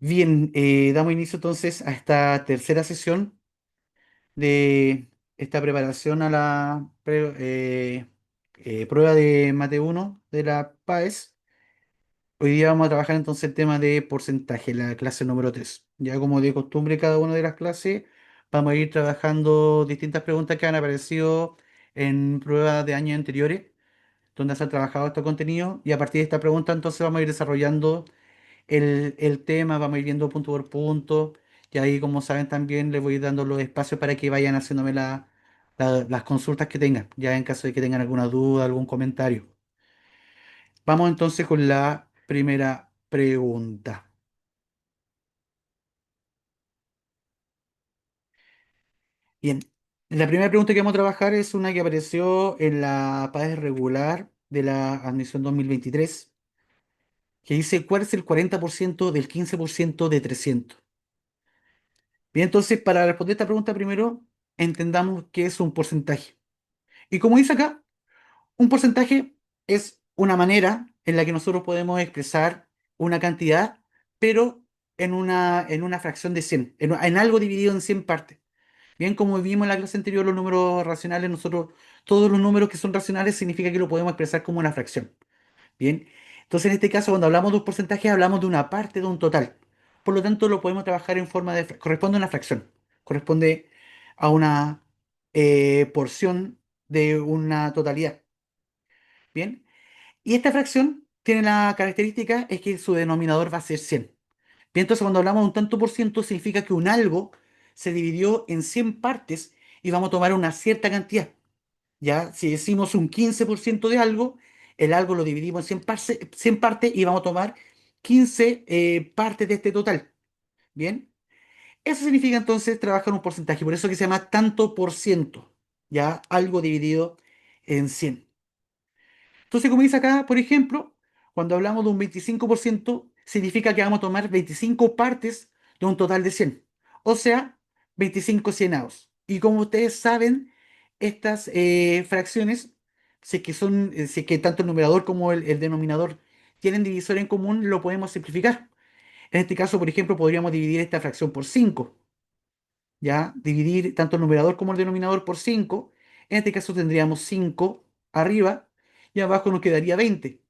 Bien, damos inicio entonces a esta tercera sesión de esta preparación a la prueba de Mate 1 de la PAES. Hoy día vamos a trabajar entonces el tema de porcentaje, la clase número 3. Ya como de costumbre, cada una de las clases vamos a ir trabajando distintas preguntas que han aparecido en pruebas de años anteriores, donde se ha trabajado este contenido, y a partir de esta pregunta entonces vamos a ir desarrollando el tema, vamos a ir viendo punto por punto, y ahí, como saben, también les voy a ir dando los espacios para que vayan haciéndome las consultas que tengan, ya en caso de que tengan alguna duda, algún comentario. Vamos entonces con la primera pregunta. Bien, la primera pregunta que vamos a trabajar es una que apareció en la PAES regular de la admisión 2023, que dice: ¿cuál es el 40% del 15% de 300? Bien, entonces, para responder esta pregunta primero, entendamos qué es un porcentaje. Y como dice acá, un porcentaje es una manera en la que nosotros podemos expresar una cantidad, pero en una fracción de 100, en algo dividido en 100 partes. Bien, como vimos en la clase anterior, los números racionales, nosotros, todos los números que son racionales significa que lo podemos expresar como una fracción. Bien, entonces en este caso, cuando hablamos de un porcentaje, hablamos de una parte de un total. Por lo tanto, lo podemos trabajar en forma de, corresponde a una fracción, corresponde a una porción de una totalidad. Bien, y esta fracción tiene la característica es que su denominador va a ser 100. Bien, entonces cuando hablamos de un tanto por ciento, significa que un algo se dividió en 100 partes y vamos a tomar una cierta cantidad. Ya, si decimos un 15% de algo, el algo lo dividimos en 100 partes y vamos a tomar 15 partes de este total. Bien, eso significa entonces trabajar un porcentaje, por eso que se llama tanto por ciento. Ya, algo dividido en 100. Entonces, como dice acá, por ejemplo, cuando hablamos de un 25%, significa que vamos a tomar 25 partes de un total de 100. O sea, 25 cienados. Y como ustedes saben, estas fracciones, si es que tanto el numerador como el denominador tienen divisor en común, lo podemos simplificar. En este caso, por ejemplo, podríamos dividir esta fracción por 5. ¿Ya? Dividir tanto el numerador como el denominador por 5. En este caso tendríamos 5 arriba y abajo nos quedaría 20.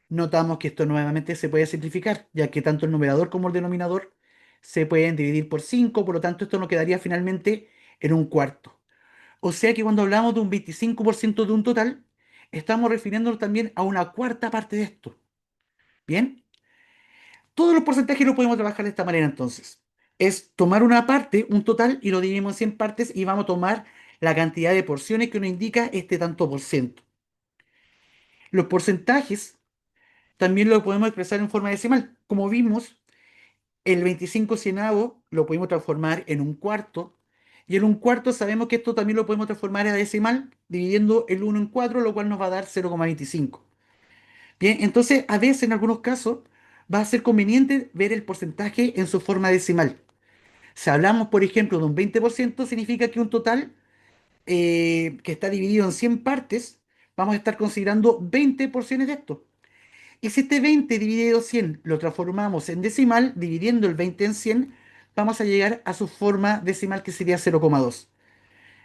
Notamos que esto nuevamente se puede simplificar, ya que tanto el numerador como el denominador se pueden dividir por 5, por lo tanto esto nos quedaría finalmente en un cuarto. O sea que cuando hablamos de un 25% de un total, estamos refiriéndonos también a una cuarta parte de esto. ¿Bien? Todos los porcentajes los podemos trabajar de esta manera entonces. Es tomar una parte, un total, y lo dividimos en 100 partes y vamos a tomar la cantidad de porciones que nos indica este tanto por ciento. Los porcentajes también lo podemos expresar en forma decimal. Como vimos, el 25 cienavo lo podemos transformar en un cuarto. Y en un cuarto sabemos que esto también lo podemos transformar a decimal, dividiendo el 1 en 4, lo cual nos va a dar 0,25. Bien, entonces a veces en algunos casos va a ser conveniente ver el porcentaje en su forma decimal. Si hablamos, por ejemplo, de un 20%, significa que un total que está dividido en 100 partes, vamos a estar considerando 20 porciones de esto. Y si este 20 dividido 100 lo transformamos en decimal, dividiendo el 20 en 100, vamos a llegar a su forma decimal, que sería 0,2.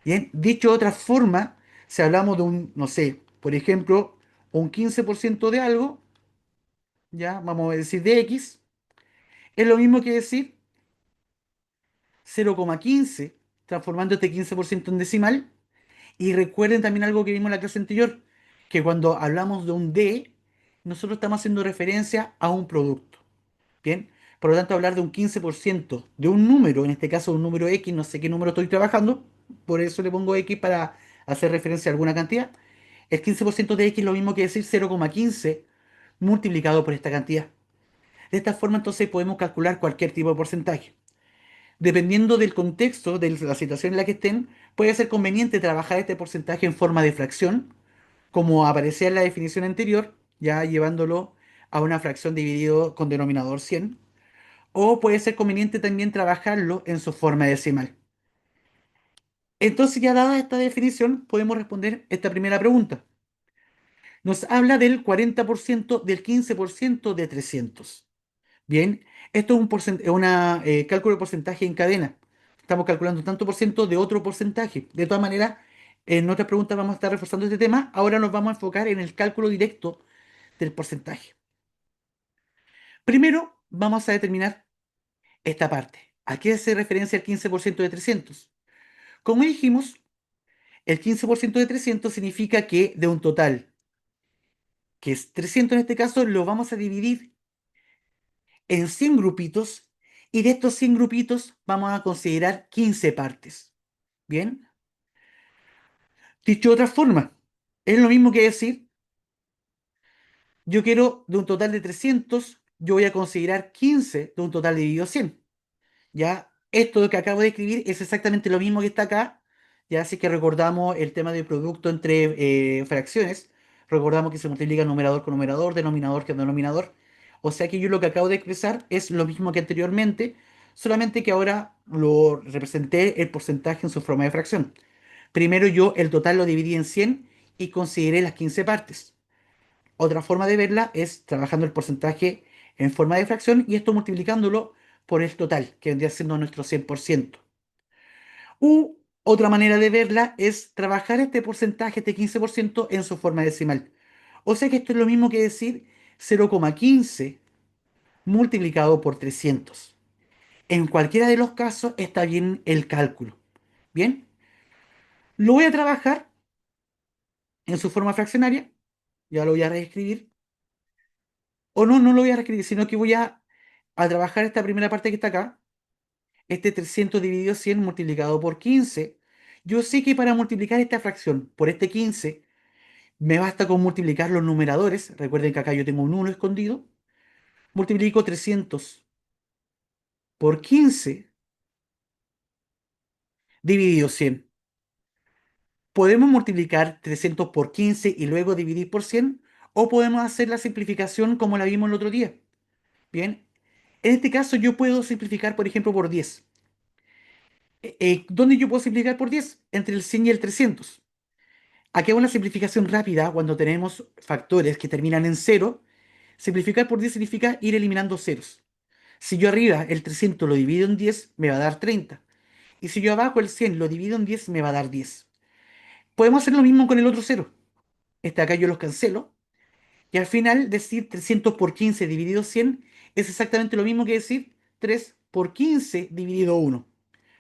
Bien, dicho de otra forma, si hablamos de un, no sé, por ejemplo, un 15% de algo, ya vamos a decir de X, es lo mismo que decir 0,15, transformando este 15% en decimal. Y recuerden también algo que vimos en la clase anterior, que cuando hablamos de un D, nosotros estamos haciendo referencia a un producto. Bien, por lo tanto, hablar de un 15% de un número, en este caso un número X, no sé qué número estoy trabajando, por eso le pongo X para hacer referencia a alguna cantidad. El 15% de X es lo mismo que decir 0,15 multiplicado por esta cantidad. De esta forma, entonces, podemos calcular cualquier tipo de porcentaje. Dependiendo del contexto, de la situación en la que estén, puede ser conveniente trabajar este porcentaje en forma de fracción, como aparecía en la definición anterior, ya llevándolo a una fracción dividido con denominador 100, o puede ser conveniente también trabajarlo en su forma decimal. Entonces, ya dada esta definición, podemos responder esta primera pregunta. Nos habla del 40% del 15% de 300. Bien, esto es un cálculo de porcentaje en cadena. Estamos calculando un tanto por ciento de otro porcentaje. De todas maneras, en otras preguntas vamos a estar reforzando este tema. Ahora nos vamos a enfocar en el cálculo directo del porcentaje. Primero, vamos a determinar esta parte. ¿A qué hace referencia el 15% de 300? Como dijimos, el 15% de 300 significa que de un total, que es 300 en este caso, lo vamos a dividir en 100 grupitos y de estos 100 grupitos vamos a considerar 15 partes. Bien, dicho de otra forma, es lo mismo que decir, yo quiero de un total de 300, yo voy a considerar 15 de un total dividido 100. Ya, esto que acabo de escribir es exactamente lo mismo que está acá. Ya, así que recordamos el tema del producto entre fracciones. Recordamos que se multiplica numerador con numerador, denominador con denominador. O sea que yo lo que acabo de expresar es lo mismo que anteriormente, solamente que ahora lo representé el porcentaje en su forma de fracción. Primero yo el total lo dividí en 100 y consideré las 15 partes. Otra forma de verla es trabajando el porcentaje en forma de fracción y esto multiplicándolo por el total, que vendría siendo nuestro 100%. U otra manera de verla es trabajar este porcentaje, este 15%, en su forma decimal. O sea que esto es lo mismo que decir 0,15 multiplicado por 300. En cualquiera de los casos está bien el cálculo. Bien, lo voy a trabajar en su forma fraccionaria, ya lo voy a reescribir. O no, no lo voy a reescribir, sino que a trabajar esta primera parte que está acá, este 300 dividido 100 multiplicado por 15. Yo sé que para multiplicar esta fracción por este 15, me basta con multiplicar los numeradores. Recuerden que acá yo tengo un 1 escondido. Multiplico 300 por 15 dividido 100. Podemos multiplicar 300 por 15 y luego dividir por 100, o podemos hacer la simplificación como la vimos el otro día. Bien, en este caso yo puedo simplificar, por ejemplo, por 10. ¿Dónde yo puedo simplificar por 10? Entre el 100 y el 300. Aquí hago una simplificación rápida cuando tenemos factores que terminan en cero. Simplificar por 10 significa ir eliminando ceros. Si yo arriba el 300 lo divido en 10, me va a dar 30. Y si yo abajo el 100 lo divido en 10, me va a dar 10. Podemos hacer lo mismo con el otro cero. Este acá yo los cancelo. Y al final decir 300 por 15 dividido 100 es exactamente lo mismo que decir 3 por 15 dividido 1.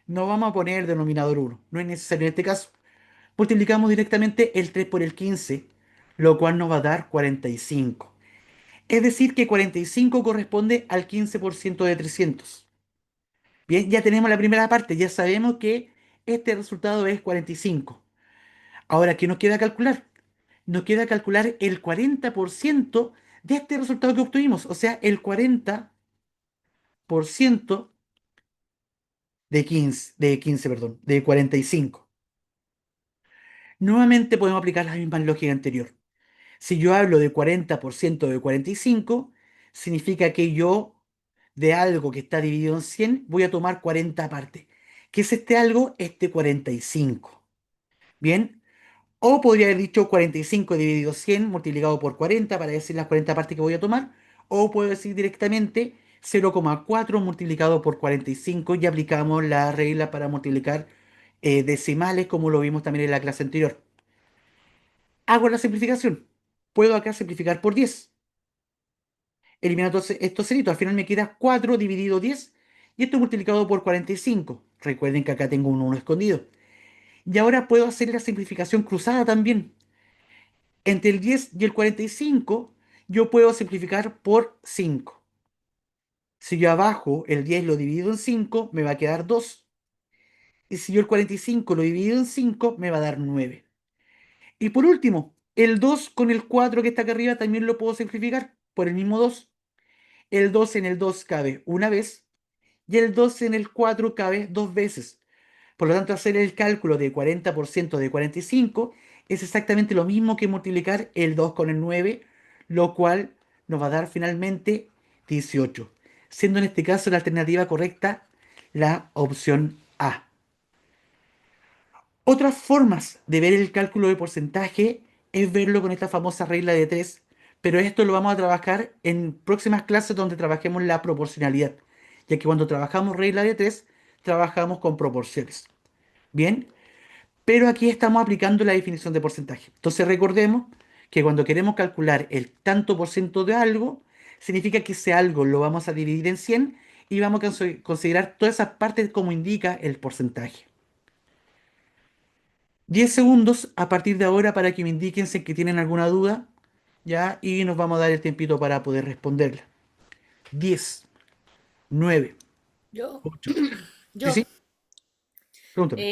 No vamos a poner denominador 1. No es necesario en este caso. Multiplicamos directamente el 3 por el 15, lo cual nos va a dar 45. Es decir, que 45 corresponde al 15% de 300. Bien, ya tenemos la primera parte, ya sabemos que este resultado es 45. Ahora, ¿qué nos queda calcular? Nos queda calcular el 40% de este resultado que obtuvimos, o sea, el 40% de 45. Nuevamente podemos aplicar la misma lógica anterior. Si yo hablo de 40% de 45, significa que yo de algo que está dividido en 100 voy a tomar 40 partes. ¿Qué es este algo? Este 45. Bien, o podría haber dicho 45 dividido 100 multiplicado por 40 para decir las 40 partes que voy a tomar. O puedo decir directamente 0,4 multiplicado por 45 y aplicamos la regla para multiplicar decimales como lo vimos también en la clase anterior. Hago la simplificación. Puedo acá simplificar por 10. Eliminando estos ceritos. Al final me queda 4 dividido 10 y esto multiplicado por 45. Recuerden que acá tengo un 1 escondido. Y ahora puedo hacer la simplificación cruzada también. Entre el 10 y el 45 yo puedo simplificar por 5. Si yo abajo el 10 lo divido en 5 me va a quedar 2. Y si yo el 45 lo divido en 5 me va a dar 9. Y por último, el 2 con el 4 que está acá arriba también lo puedo simplificar por el mismo 2. El 2 en el 2 cabe una vez y el 2 en el 4 cabe dos veces. Por lo tanto, hacer el cálculo de 40% de 45 es exactamente lo mismo que multiplicar el 2 con el 9, lo cual nos va a dar finalmente 18, siendo en este caso la alternativa correcta la opción A. Otras formas de ver el cálculo de porcentaje es verlo con esta famosa regla de 3, pero esto lo vamos a trabajar en próximas clases donde trabajemos la proporcionalidad, ya que cuando trabajamos regla de tres, trabajamos con proporciones. Bien, pero aquí estamos aplicando la definición de porcentaje. Entonces recordemos que cuando queremos calcular el tanto por ciento de algo, significa que ese algo lo vamos a dividir en 100 y vamos a considerar todas esas partes como indica el porcentaje. 10 segundos a partir de ahora para que me indiquen si es que tienen alguna duda, ¿ya? Y nos vamos a dar el tiempito para poder responderla. 10, 9, Yo, 8. Sí, yo, sí, pregúntame.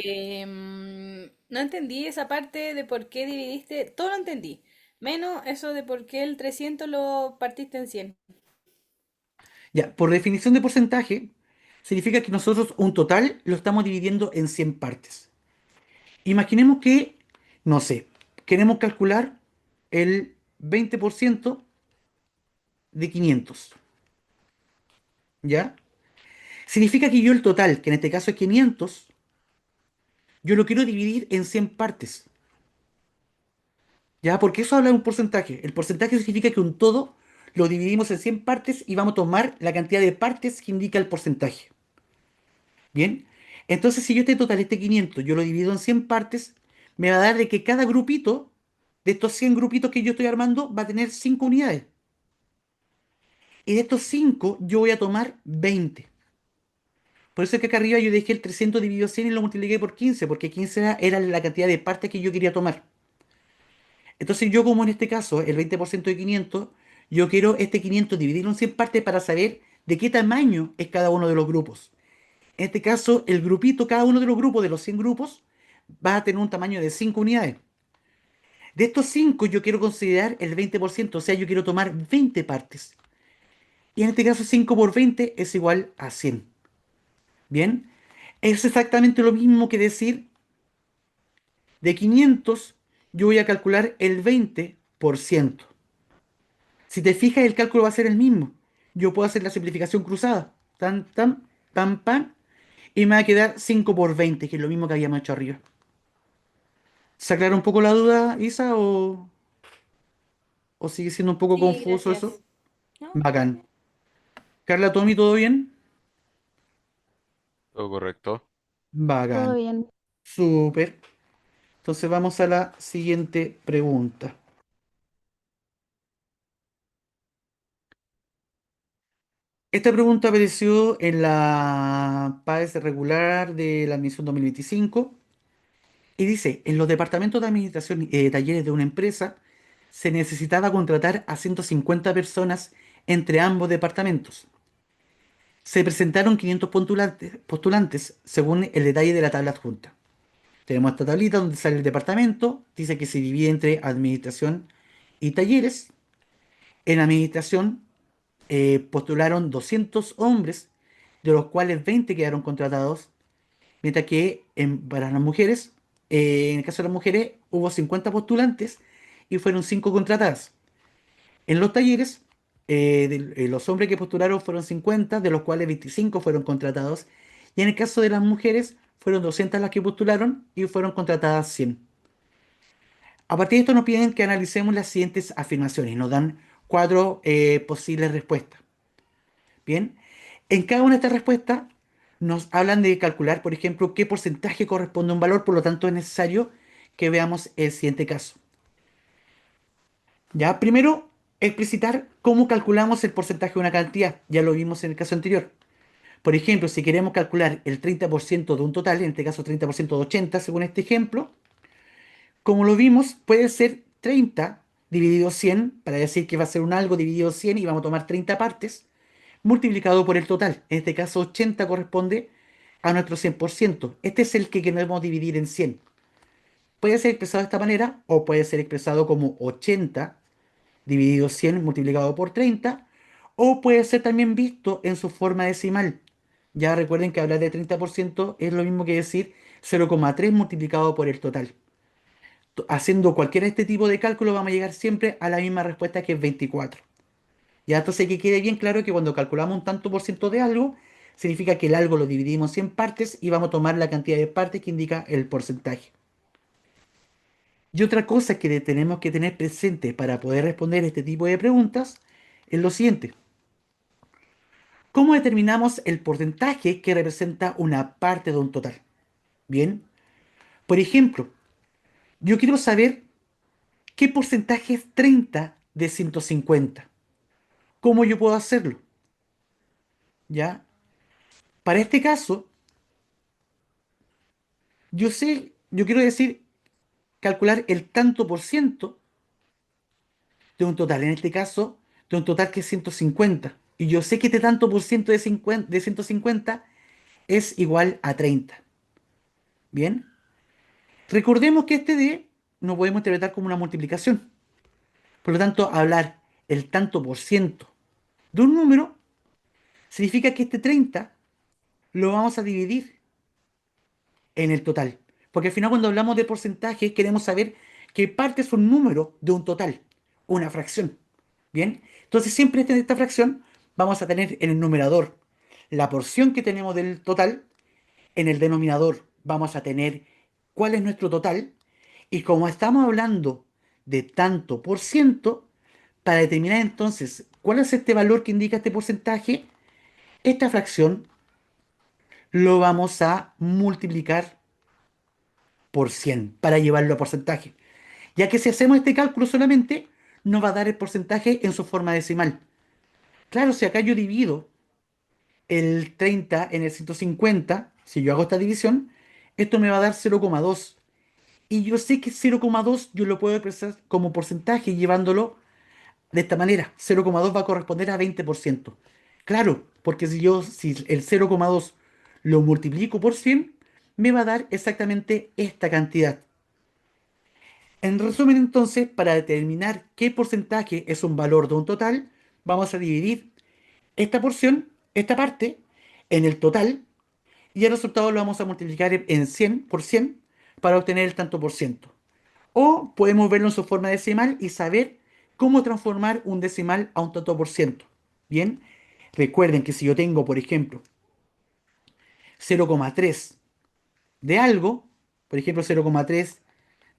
no entendí esa parte de por qué dividiste, todo lo entendí, menos eso de por qué el 300 lo partiste en 100. Ya, por definición de porcentaje, significa que nosotros un total lo estamos dividiendo en 100 partes. Imaginemos que, no sé, queremos calcular el 20% de 500, ¿ya? Significa que yo el total, que en este caso es 500, yo lo quiero dividir en 100 partes, ¿ya? Porque eso habla de un porcentaje. El porcentaje significa que un todo lo dividimos en 100 partes y vamos a tomar la cantidad de partes que indica el porcentaje. ¿Bien? Entonces, si yo este total, este 500, yo lo divido en 100 partes, me va a dar de que cada grupito, de estos 100 grupitos que yo estoy armando, va a tener 5 unidades. Y de estos 5 yo voy a tomar 20. Por eso es que acá arriba yo dejé el 300 dividido 100 y lo multipliqué por 15, porque 15 era la cantidad de partes que yo quería tomar. Entonces yo, como en este caso, el 20% de 500, yo quiero este 500 dividirlo en 100 partes para saber de qué tamaño es cada uno de los grupos. En este caso, el grupito, cada uno de los grupos, de los 100 grupos, va a tener un tamaño de 5 unidades. De estos 5 yo quiero considerar el 20%, o sea, yo quiero tomar 20 partes. Y en este caso 5 por 20 es igual a 100. Bien, es exactamente lo mismo que decir de 500 yo voy a calcular el 20%. Si te fijas, el cálculo va a ser el mismo. Yo puedo hacer la simplificación cruzada. Tan, tan, pam, pam. Y me va a quedar 5 por 20, que es lo mismo que habíamos hecho arriba. ¿Se aclara un poco la duda, Isa, o sigue siendo un poco Sí, confuso eso? gracias. No, Bacán. Carla, Tommy, ¿todo bien? Todo correcto. Todo Bacán. bien. Súper. Entonces vamos a la siguiente pregunta. Esta pregunta apareció en la PAES regular de la admisión 2025 y dice, en los departamentos de administración talleres de una empresa se necesitaba contratar a 150 personas entre ambos departamentos. Se presentaron 500 postulantes según el detalle de la tabla adjunta. Tenemos esta tablita donde sale el departamento, dice que se divide entre administración y talleres. En administración postularon 200 hombres, de los cuales 20 quedaron contratados, mientras que para las mujeres, en el caso de las mujeres, hubo 50 postulantes y fueron 5 contratadas. En los talleres, los hombres que postularon fueron 50, de los cuales 25 fueron contratados, y en el caso de las mujeres, fueron 200 las que postularon y fueron contratadas 100. A partir de esto nos piden que analicemos las siguientes afirmaciones. Nos dan 4 posibles respuestas. Bien, en cada una de estas respuestas nos hablan de calcular, por ejemplo, qué porcentaje corresponde a un valor, por lo tanto es necesario que veamos el siguiente caso. Ya, primero, explicitar cómo calculamos el porcentaje de una cantidad. Ya lo vimos en el caso anterior. Por ejemplo, si queremos calcular el 30% de un total, en este caso 30% de 80, según este ejemplo, como lo vimos, puede ser 30 dividido 100, para decir que va a ser un algo dividido 100 y vamos a tomar 30 partes, multiplicado por el total. En este caso, 80 corresponde a nuestro 100%. Este es el que queremos dividir en 100. Puede ser expresado de esta manera o puede ser expresado como 80 dividido 100 multiplicado por 30, o puede ser también visto en su forma decimal. Ya recuerden que hablar de 30% es lo mismo que decir 0,3 multiplicado por el total. Haciendo cualquier este tipo de cálculo vamos a llegar siempre a la misma respuesta, que es 24. Ya, entonces que quede bien claro que cuando calculamos un tanto por ciento de algo, significa que el algo lo dividimos en partes y vamos a tomar la cantidad de partes que indica el porcentaje. Y otra cosa que tenemos que tener presente para poder responder este tipo de preguntas es lo siguiente. ¿Cómo determinamos el porcentaje que representa una parte de un total? Bien, por ejemplo, yo quiero saber qué porcentaje es 30 de 150. ¿Cómo yo puedo hacerlo? ¿Ya? Para este caso, yo quiero decir, calcular el tanto por ciento de un total. En este caso, de un total que es 150. Y yo sé que este tanto por ciento de 150 es igual a 30. Bien, recordemos que este D no podemos interpretar como una multiplicación. Por lo tanto, hablar el tanto por ciento de un número significa que este 30 lo vamos a dividir en el total. Porque al final cuando hablamos de porcentaje queremos saber qué parte es un número de un total, una fracción. Bien, entonces siempre en esta fracción vamos a tener en el numerador la porción que tenemos del total, en el denominador vamos a tener cuál es nuestro total y como estamos hablando de tanto por ciento, para determinar entonces cuál es este valor que indica este porcentaje, esta fracción lo vamos a multiplicar por 100 para llevarlo a porcentaje. Ya que si hacemos este cálculo solamente, nos va a dar el porcentaje en su forma decimal. Claro, si acá yo divido el 30 en el 150, si yo hago esta división, esto me va a dar 0,2. Y yo sé que 0,2 yo lo puedo expresar como porcentaje llevándolo de esta manera. 0,2 va a corresponder a 20%. Claro, porque si el 0,2 lo multiplico por 100, me va a dar exactamente esta cantidad. En resumen, entonces, para determinar qué porcentaje es un valor de un total, vamos a dividir esta porción, esta parte, en el total y el resultado lo vamos a multiplicar en 100 por 100 para obtener el tanto por ciento. O podemos verlo en su forma decimal y saber cómo transformar un decimal a un tanto por ciento. Bien, recuerden que si yo tengo, por ejemplo, 0,3 de algo, por ejemplo 0,3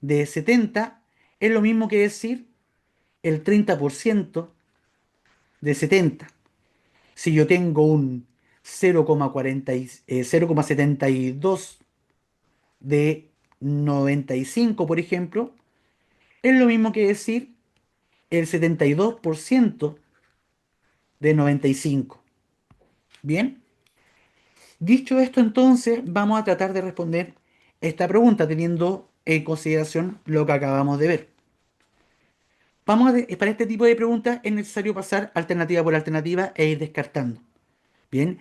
de 70, es lo mismo que decir el 30% de 70. Si yo tengo un 0,72 de 95, por ejemplo, es lo mismo que decir el 72% de 95. Bien, dicho esto, entonces vamos a tratar de responder esta pregunta teniendo en consideración lo que acabamos de ver. Para este tipo de preguntas es necesario pasar alternativa por alternativa e ir descartando. Bien,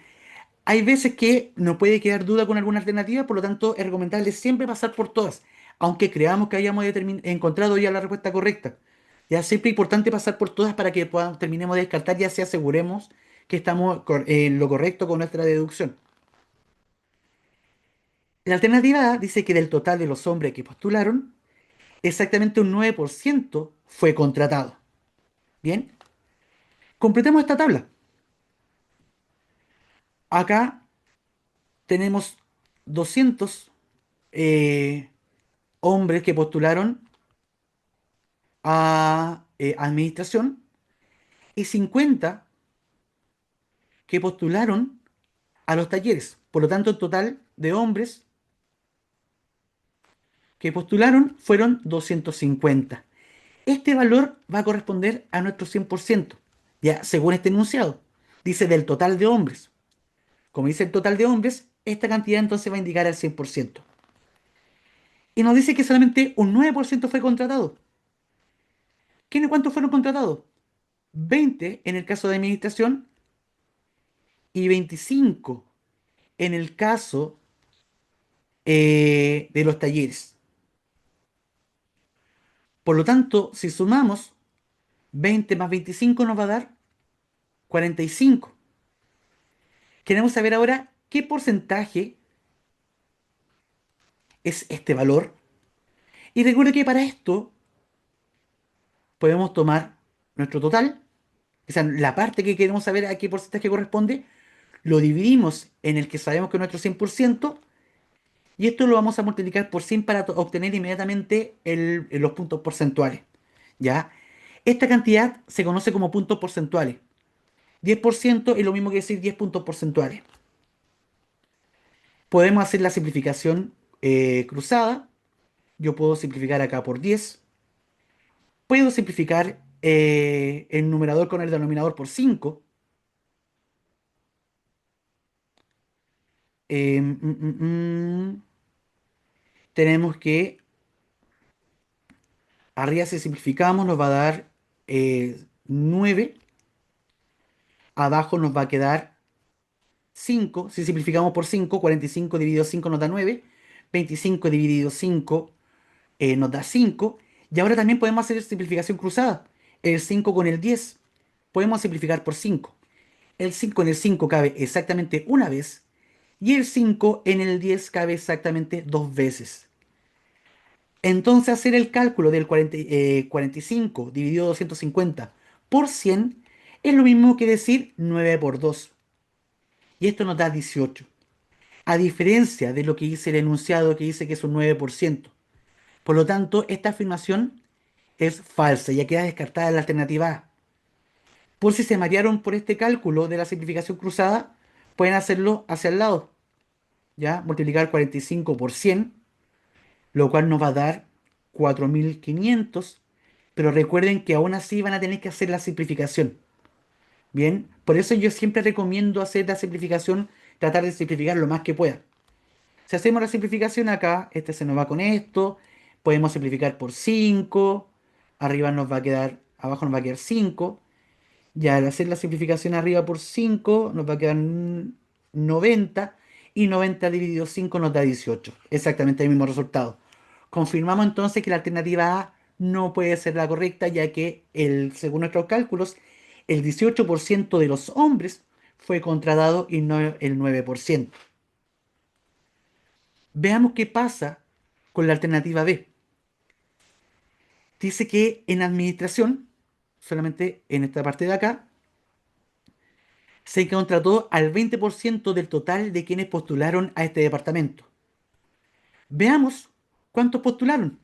hay veces que nos puede quedar duda con alguna alternativa, por lo tanto es recomendable siempre pasar por todas, aunque creamos que hayamos encontrado ya la respuesta correcta. Ya siempre es importante pasar por todas para que terminemos de descartar y así aseguremos que estamos en lo correcto con nuestra deducción. La alternativa A dice que del total de los hombres que postularon, exactamente un 9% fue contratado. Bien, completemos esta tabla. Acá tenemos 200 eh, hombres que postularon a administración y 50 que postularon a los talleres. Por lo tanto, el total de hombres que postularon fueron 250. Este valor va a corresponder a nuestro 100%, ya según este enunciado. Dice del total de hombres. Como dice el total de hombres, esta cantidad entonces va a indicar al 100%. Y nos dice que solamente un 9% fue contratado. ¿Cuántos fueron contratados? 20 en el caso de administración y 25 en el caso de los talleres. Por lo tanto, si sumamos 20 más 25 nos va a dar 45. Queremos saber ahora qué porcentaje es este valor. Y recuerda que para esto podemos tomar nuestro total, o sea, la parte que queremos saber a qué porcentaje corresponde, lo dividimos en el que sabemos que es nuestro 100% Y esto lo vamos a multiplicar por 100 para obtener inmediatamente los puntos porcentuales. ¿Ya? Esta cantidad se conoce como puntos porcentuales. 10% es lo mismo que decir 10 puntos porcentuales. Podemos hacer la simplificación cruzada. Yo puedo simplificar acá por 10. Puedo simplificar el numerador con el denominador por 5. Eh, mm, mm, mm. Tenemos que, arriba si simplificamos nos va a dar 9. Abajo nos va a quedar 5. Si simplificamos por 5, 45 dividido 5 nos da 9. 25 dividido 5 nos da 5. Y ahora también podemos hacer simplificación cruzada. El 5 con el 10. Podemos simplificar por 5. El 5 en el 5 cabe exactamente una vez. Y el 5 en el 10 cabe exactamente dos veces. Entonces hacer el cálculo del 45 dividido 250 por 100 es lo mismo que decir 9 por 2. Y esto nos da 18. A diferencia de lo que dice el enunciado que dice que es un 9%. Por lo tanto, esta afirmación es falsa, ya queda descartada la alternativa A. Por si se marearon por este cálculo de la simplificación cruzada, pueden hacerlo hacia el lado, ¿ya? Multiplicar 45 por 100, lo cual nos va a dar 4500, pero recuerden que aún así van a tener que hacer la simplificación, ¿bien? Por eso yo siempre recomiendo hacer la simplificación, tratar de simplificar lo más que pueda. Si hacemos la simplificación acá, este se nos va con esto, podemos simplificar por 5, arriba nos va a quedar, abajo nos va a quedar 5, ya al hacer la simplificación arriba por 5 nos va a quedar 90, y 90 dividido 5 nos da 18, exactamente el mismo resultado. Confirmamos entonces que la alternativa A no puede ser la correcta, ya que según nuestros cálculos, el 18% de los hombres fue contratado y no el 9%. Veamos qué pasa con la alternativa B. Dice que en administración, solamente en esta parte de acá, se contrató al 20% del total de quienes postularon a este departamento. Veamos cuántos postularon.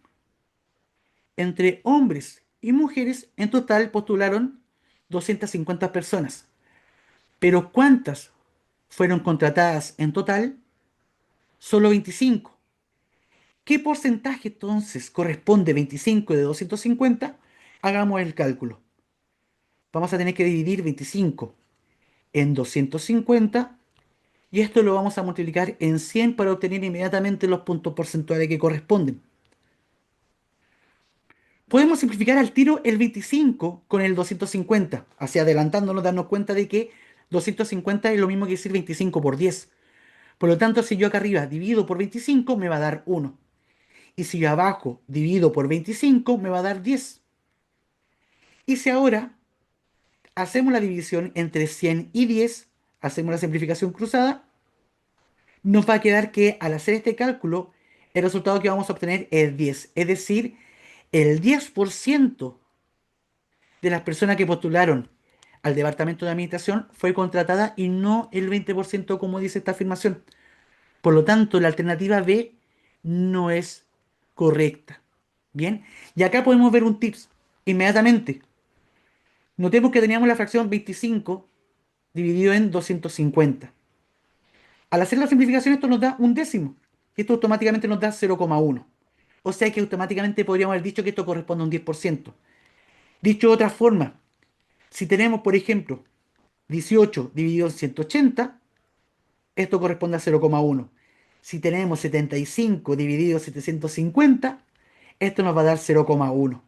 Entre hombres y mujeres, en total postularon 250 personas. Pero ¿cuántas fueron contratadas en total? Solo 25. ¿Qué porcentaje entonces corresponde 25 de 250? Hagamos el cálculo. Vamos a tener que dividir 25 en 250 y esto lo vamos a multiplicar en 100 para obtener inmediatamente los puntos porcentuales que corresponden. Podemos simplificar al tiro el 25 con el 250, así adelantándonos, darnos cuenta de que 250 es lo mismo que decir 25 por 10. Por lo tanto, si yo acá arriba divido por 25, me va a dar 1. Y si yo abajo divido por 25, me va a dar 10. Y si ahora hacemos la división entre 100 y 10, hacemos la simplificación cruzada, nos va a quedar que al hacer este cálculo, el resultado que vamos a obtener es 10. Es decir, el 10% de las personas que postularon al departamento de administración fue contratada y no el 20% como dice esta afirmación. Por lo tanto, la alternativa B no es correcta. Bien, y acá podemos ver un tips inmediatamente. Notemos que teníamos la fracción 25 dividido en 250. Al hacer la simplificación esto nos da un décimo. Y esto automáticamente nos da 0,1. O sea que automáticamente podríamos haber dicho que esto corresponde a un 10%. Dicho de otra forma, si tenemos, por ejemplo, 18 dividido en 180, esto corresponde a 0,1. Si tenemos 75 dividido en 750, esto nos va a dar 0,1.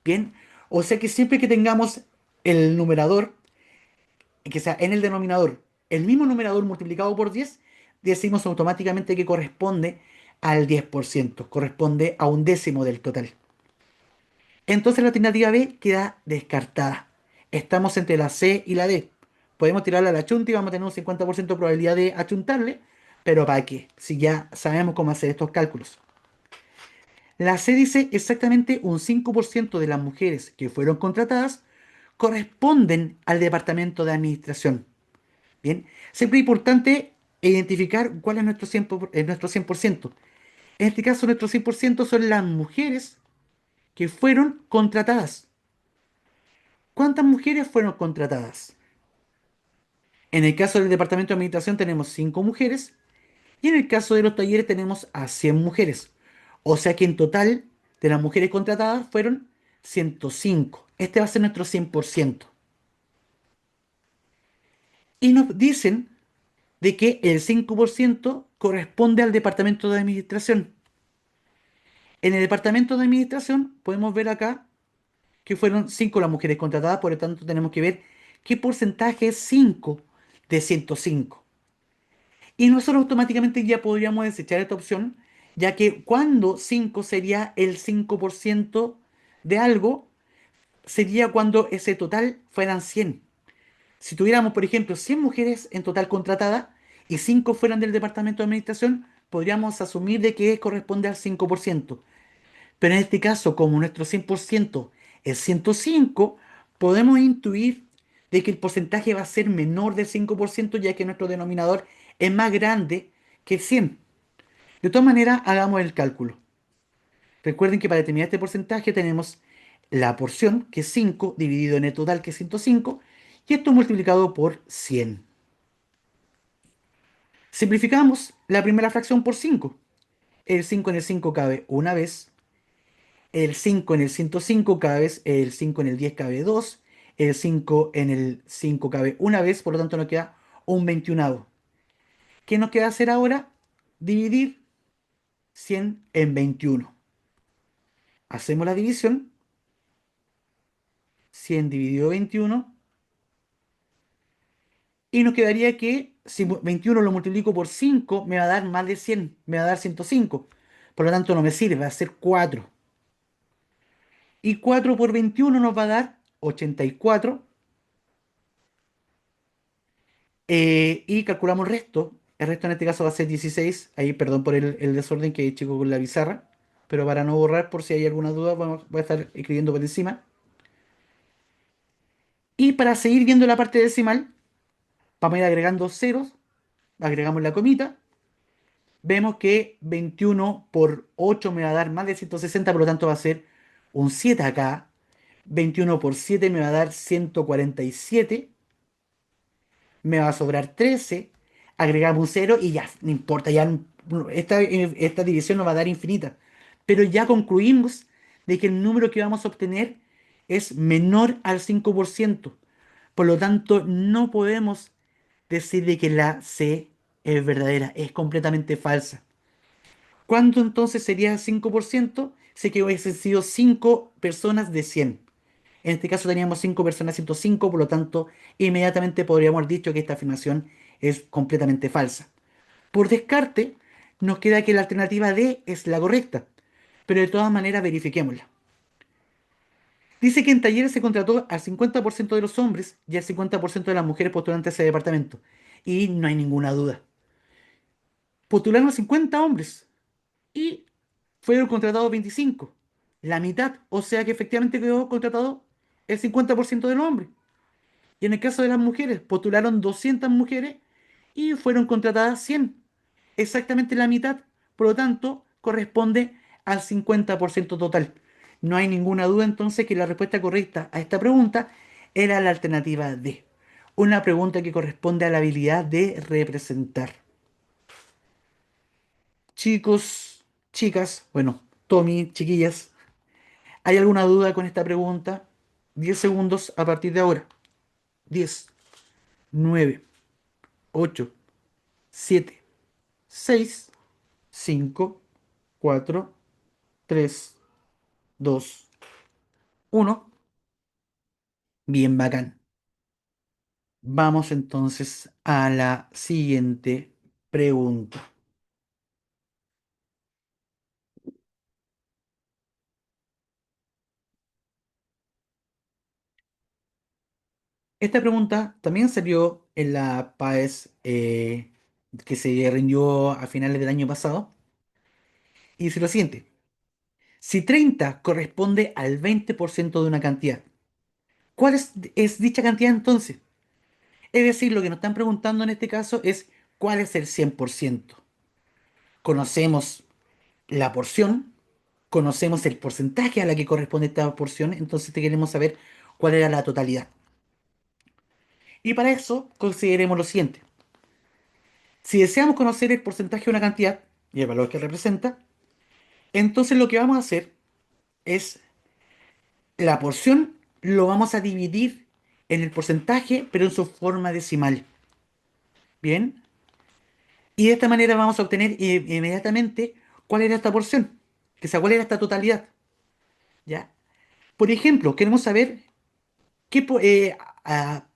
Bien, o sea que siempre que tengamos el numerador, que sea en el denominador, el mismo numerador multiplicado por 10, decimos automáticamente que corresponde al 10%, corresponde a un décimo del total. Entonces la alternativa B queda descartada. Estamos entre la C y la D. Podemos tirarla a la chunta y vamos a tener un 50% de probabilidad de achuntarle, pero ¿para qué? Si ya sabemos cómo hacer estos cálculos. La C dice exactamente un 5% de las mujeres que fueron contratadas corresponden al departamento de administración. Bien, siempre es importante identificar cuál es nuestro 100%. En este caso, nuestro 100% son las mujeres que fueron contratadas. ¿Cuántas mujeres fueron contratadas? En el caso del departamento de administración tenemos 5 mujeres y en el caso de los talleres tenemos a 100 mujeres. O sea que en total de las mujeres contratadas fueron 105. Este va a ser nuestro 100%. Y nos dicen de que el 5% corresponde al departamento de administración. En el departamento de administración podemos ver acá que fueron 5 las mujeres contratadas, por lo tanto tenemos que ver qué porcentaje es 5 de 105. Y nosotros automáticamente ya podríamos desechar esta opción, ya que cuando 5 sería el 5% de algo, sería cuando ese total fueran 100. Si tuviéramos, por ejemplo, 100 mujeres en total contratadas y 5 fueran del departamento de administración, podríamos asumir de que corresponde al 5%. Pero en este caso, como nuestro 100% es 105, podemos intuir de que el porcentaje va a ser menor del 5%, ya que nuestro denominador es más grande que el 100. De todas maneras, hagamos el cálculo. Recuerden que para determinar este porcentaje tenemos la porción, que es 5, dividido en el total, que es 105, y esto multiplicado por 100. Simplificamos la primera fracción por 5. El 5 en el 5 cabe una vez. El 5 en el 105 cada vez, el 5 en el 10 cabe 2, el 5 en el 5 cabe una vez, por lo tanto nos queda un 21. ¿Qué nos queda hacer ahora? Dividir 100 en 21. Hacemos la división, 100 dividido 21, y nos quedaría que si 21 lo multiplico por 5, me va a dar más de 100, me va a dar 105. Por lo tanto no me sirve, va a ser 4. Y 4 por 21 nos va a dar 84. Y calculamos el resto. El resto en este caso va a ser 16. Ahí, perdón por el desorden que hay chico con la pizarra. Pero para no borrar, por si hay alguna duda, voy a estar escribiendo por encima. Y para seguir viendo la parte decimal, vamos a ir agregando ceros. Agregamos la comita. Vemos que 21 por 8 me va a dar más de 160, por lo tanto va a ser un 7 acá. 21 por 7 me va a dar 147. Me va a sobrar 13, agregamos un 0 y ya, no importa, ya esta división nos va a dar infinita. Pero ya concluimos de que el número que vamos a obtener es menor al 5%. Por lo tanto, no podemos decir de que la C es verdadera, es completamente falsa. ¿Cuánto entonces sería el 5%? Sé que hubiesen sido 5 personas de 100. En este caso teníamos 5 personas, 105, por lo tanto, inmediatamente podríamos haber dicho que esta afirmación es completamente falsa. Por descarte, nos queda que la alternativa D es la correcta, pero de todas maneras verifiquémosla. Dice que en talleres se contrató al 50% de los hombres y al 50% de las mujeres postulantes a ese departamento. Y no hay ninguna duda. Postularon 50 hombres y fueron contratados 25. La mitad, o sea que efectivamente quedó contratado el 50% de los hombres. Y en el caso de las mujeres, postularon 200 mujeres y fueron contratadas 100. Exactamente la mitad. Por lo tanto, corresponde al 50% total. No hay ninguna duda entonces que la respuesta correcta a esta pregunta era la alternativa D. Una pregunta que corresponde a la habilidad de representar. Chicos, chicas, bueno, Tommy, chiquillas, ¿hay alguna duda con esta pregunta? 10 segundos a partir de ahora. 10, 9, 8, 7, 6, 5, 4, 3, 2, 1. Bien bacán. Vamos entonces a la siguiente pregunta. Esta pregunta también salió en la PAES que se rindió a finales del año pasado. Y dice lo siguiente. Si 30 corresponde al 20% de una cantidad, ¿cuál es dicha cantidad entonces? Es decir, lo que nos están preguntando en este caso es ¿cuál es el 100%? Conocemos la porción, conocemos el porcentaje a la que corresponde esta porción, entonces te queremos saber cuál era la totalidad. Y para eso consideremos lo siguiente. Si deseamos conocer el porcentaje de una cantidad y el valor que representa, entonces lo que vamos a hacer es la porción lo vamos a dividir en el porcentaje, pero en su forma decimal. Bien, y de esta manera vamos a obtener inmediatamente cuál era esta porción, que sea cuál era esta totalidad. ¿Ya? Por ejemplo, queremos saber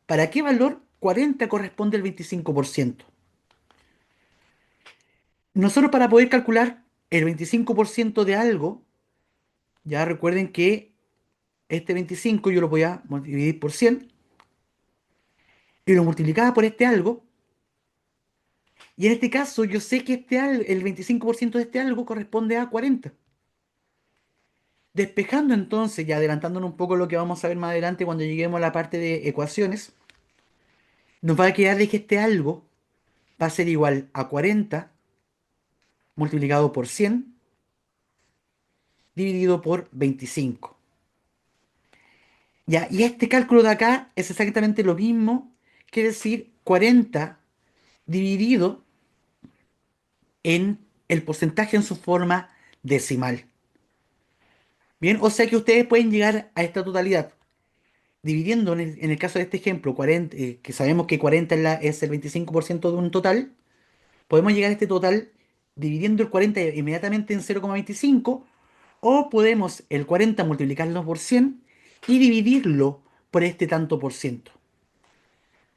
para qué valor 40 corresponde el 25%. Nosotros para poder calcular el 25% de algo, ya recuerden que este 25 yo lo voy a dividir por 100 y lo multiplicaba por este algo. Y en este caso yo sé que el 25% de este algo corresponde a 40. Despejando entonces, ya adelantándonos un poco lo que vamos a ver más adelante cuando lleguemos a la parte de ecuaciones, nos va a quedar de que este algo va a ser igual a 40 multiplicado por 100 dividido por 25. Ya, y este cálculo de acá es exactamente lo mismo que decir 40 dividido en el porcentaje en su forma decimal. Bien, o sea que ustedes pueden llegar a esta totalidad dividiendo en el caso de este ejemplo, 40, que sabemos que 40 es el 25% de un total, podemos llegar a este total dividiendo el 40 inmediatamente en 0,25 o podemos el 40 multiplicarlo por 100 y dividirlo por este tanto por ciento.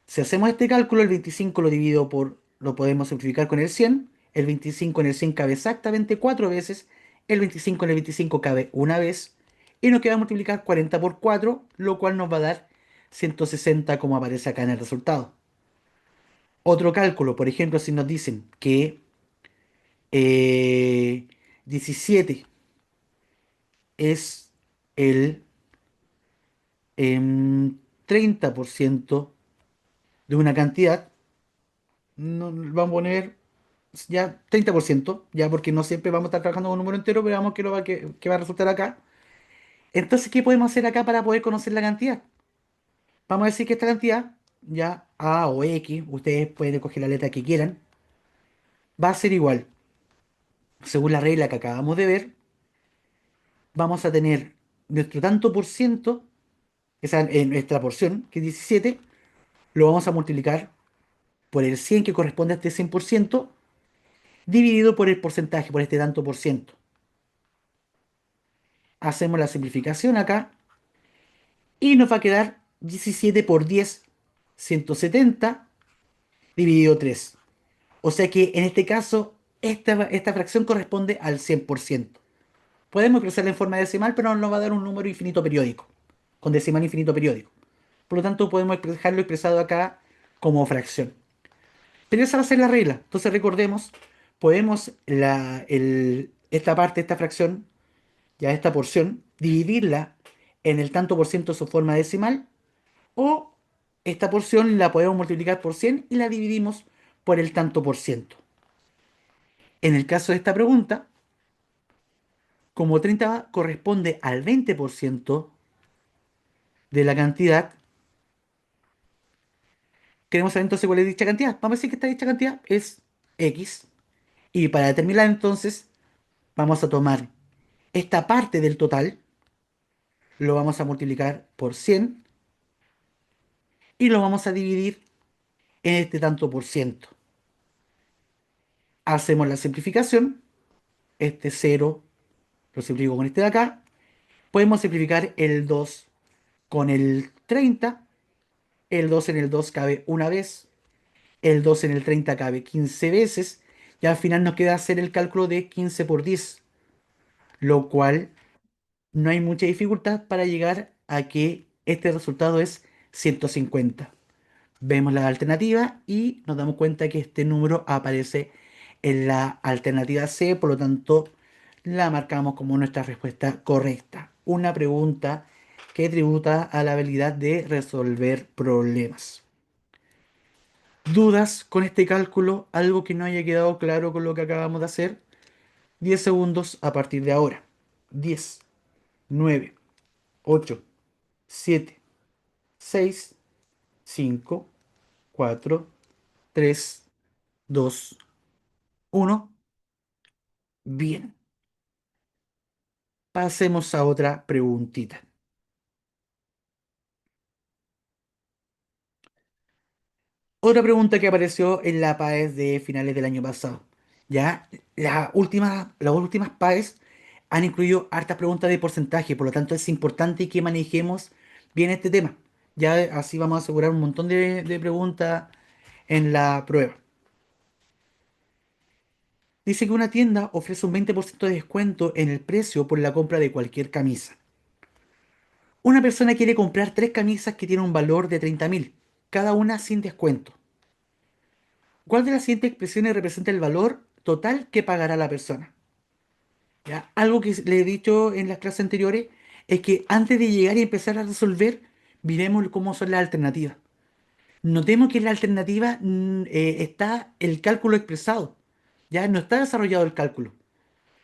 Si hacemos este cálculo, el 25 lo podemos simplificar con el 100, el 25 en el 100 cabe exactamente 4 veces, el 25 en el 25 cabe una vez, y nos queda multiplicar 40 por 4, lo cual nos va a dar 160 como aparece acá en el resultado. Otro cálculo, por ejemplo, si nos dicen que 17 es el 30% de una cantidad, vamos a poner ya 30%, ya porque no siempre vamos a estar trabajando con un número entero, pero veamos qué va a resultar acá. Entonces, ¿qué podemos hacer acá para poder conocer la cantidad? Vamos a decir que esta cantidad, ya A o X, ustedes pueden escoger la letra que quieran, va a ser igual, según la regla que acabamos de ver, vamos a tener nuestro tanto por ciento, esa en nuestra porción, que es 17, lo vamos a multiplicar por el 100 que corresponde a este 100%, dividido por el porcentaje, por este tanto por ciento. Hacemos la simplificación acá y nos va a quedar 17 por 10, 170 dividido 3. O sea que en este caso, esta fracción corresponde al 100%. Podemos expresarla en forma decimal, pero nos va a dar un número infinito periódico, con decimal infinito periódico. Por lo tanto, podemos dejarlo expresado acá como fracción. Pero esa va a ser la regla. Entonces recordemos, podemos esta parte, esta fracción, ya esta porción, dividirla en el tanto por ciento de su forma decimal, o esta porción la podemos multiplicar por 100 y la dividimos por el tanto por ciento. En el caso de esta pregunta, como 30 corresponde al 20% de la cantidad, queremos saber entonces cuál es dicha cantidad. Vamos a decir que esta dicha cantidad es X. Y para determinar entonces, vamos a tomar esta parte del total, lo vamos a multiplicar por 100 y lo vamos a dividir en este tanto por ciento. Hacemos la simplificación, este 0 lo simplifico con este de acá. Podemos simplificar el 2 con el 30. El 2 en el 2 cabe una vez. El 2 en el 30 cabe 15 veces. Y al final nos queda hacer el cálculo de 15 por 10. Lo cual no hay mucha dificultad para llegar a que este resultado es 150. Vemos la alternativa y nos damos cuenta que este número aparece en la alternativa C, por lo tanto la marcamos como nuestra respuesta correcta. Una pregunta que tributa a la habilidad de resolver problemas. ¿Dudas con este cálculo? ¿Algo que no haya quedado claro con lo que acabamos de hacer? 10 segundos a partir de ahora. 10, 9, 8, 7, 6, 5, 4, 3, 2, 1. Bien, pasemos a otra preguntita. Otra pregunta que apareció en la PAES de finales del año pasado. Ya, las últimas PAES han incluido hartas preguntas de porcentaje, por lo tanto es importante que manejemos bien este tema. Ya así vamos a asegurar un montón de preguntas en la prueba. Dice que una tienda ofrece un 20% de descuento en el precio por la compra de cualquier camisa. Una persona quiere comprar tres camisas que tienen un valor de 30.000, cada una sin descuento. ¿Cuál de las siguientes expresiones representa el valor total que pagará la persona? ¿Ya? Algo que le he dicho en las clases anteriores es que antes de llegar y empezar a resolver, miremos cómo son las alternativas. Notemos que en la alternativa está el cálculo expresado. Ya no está desarrollado el cálculo.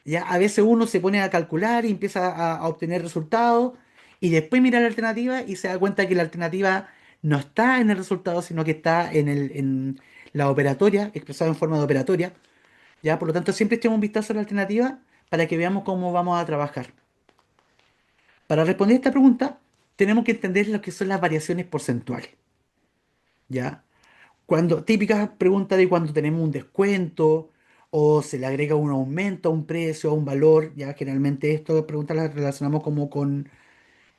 Ya a veces uno se pone a calcular y empieza a obtener resultados y después mira la alternativa y se da cuenta que la alternativa no está en el resultado, sino que está en la operatoria, expresada en forma de operatoria. Ya, por lo tanto, siempre echemos un vistazo a la alternativa para que veamos cómo vamos a trabajar. Para responder esta pregunta, tenemos que entender lo que son las variaciones porcentuales. ¿Ya? Típica pregunta de cuando tenemos un descuento o se le agrega un aumento a un precio, a un valor, ya generalmente esto preguntas las relacionamos como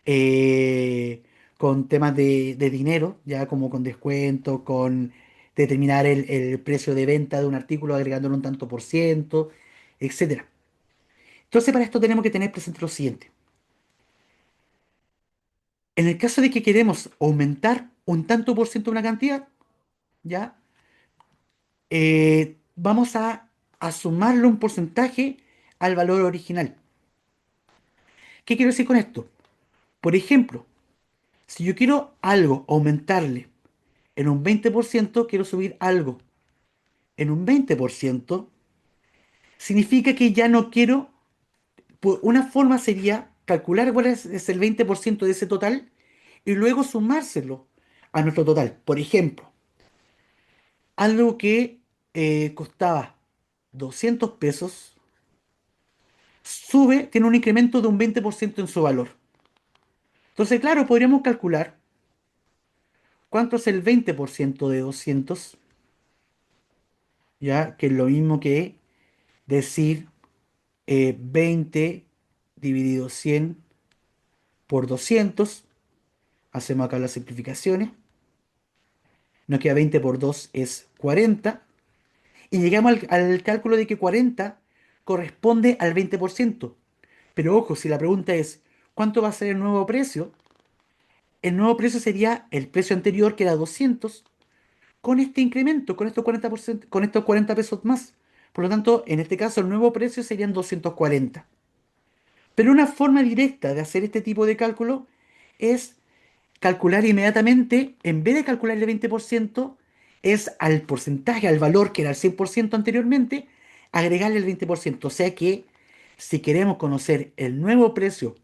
eh, con temas de dinero, ya como con descuento, con determinar el precio de venta de un artículo agregándole un tanto por ciento, etcétera. Entonces para esto tenemos que tener presente lo siguiente. En el caso de que queremos aumentar un tanto por ciento de una cantidad, ya vamos a sumarle un porcentaje al valor original. ¿Qué quiero decir con esto? Por ejemplo, si yo quiero algo aumentarle en un 20%, quiero subir algo en un 20%, significa que ya no quiero, una forma sería calcular cuál es el 20% de ese total y luego sumárselo a nuestro total. Por ejemplo, algo que costaba 200 pesos sube, tiene un incremento de un 20% en su valor. Entonces, claro, podríamos calcular cuánto es el 20% de 200, ya que es lo mismo que decir 20 dividido 100 por 200. Hacemos acá las simplificaciones. Nos queda 20 por 2 es 40. Y llegamos al cálculo de que 40 corresponde al 20%. Pero ojo, si la pregunta es ¿cuánto va a ser el nuevo precio? El nuevo precio sería el precio anterior, que era 200, con este incremento, con estos 40%, con estos 40 pesos más. Por lo tanto, en este caso, el nuevo precio serían 240. Pero una forma directa de hacer este tipo de cálculo es calcular inmediatamente, en vez de calcular el 20%, es al porcentaje, al valor que era el 100% anteriormente, agregarle el 20%. O sea que si queremos conocer el nuevo precio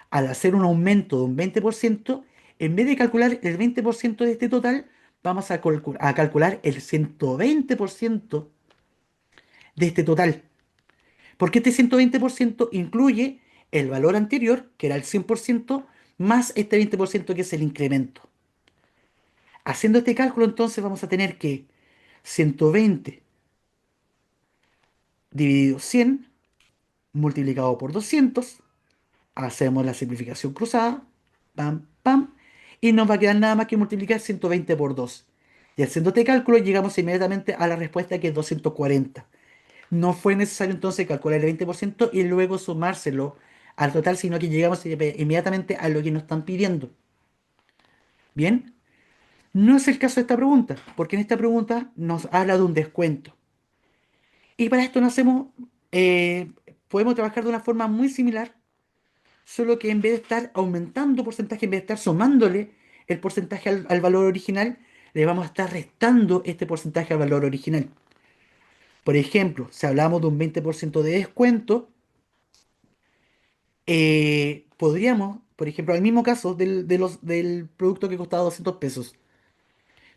al hacer un aumento de un 20%, en vez de calcular el 20% de este total, vamos a calcular el 120% de este total. Porque este 120% incluye el valor anterior, que era el 100%, más este 20% que es el incremento. Haciendo este cálculo, entonces vamos a tener que 120 dividido 100 multiplicado por 200. Hacemos la simplificación cruzada, pam, pam, y nos va a quedar nada más que multiplicar 120 por 2. Y haciendo este cálculo llegamos inmediatamente a la respuesta, que es 240. No fue necesario entonces calcular el 20% y luego sumárselo al total, sino que llegamos inmediatamente a lo que nos están pidiendo. Bien, no es el caso de esta pregunta, porque en esta pregunta nos habla de un descuento. Y para esto eh, podemos trabajar de una forma muy similar, solo que en vez de estar aumentando porcentaje, en vez de estar sumándole el porcentaje al valor original, le vamos a estar restando este porcentaje al valor original. Por ejemplo, si hablamos de un 20% de descuento, podríamos, por ejemplo, al mismo caso del producto que costaba 200 pesos.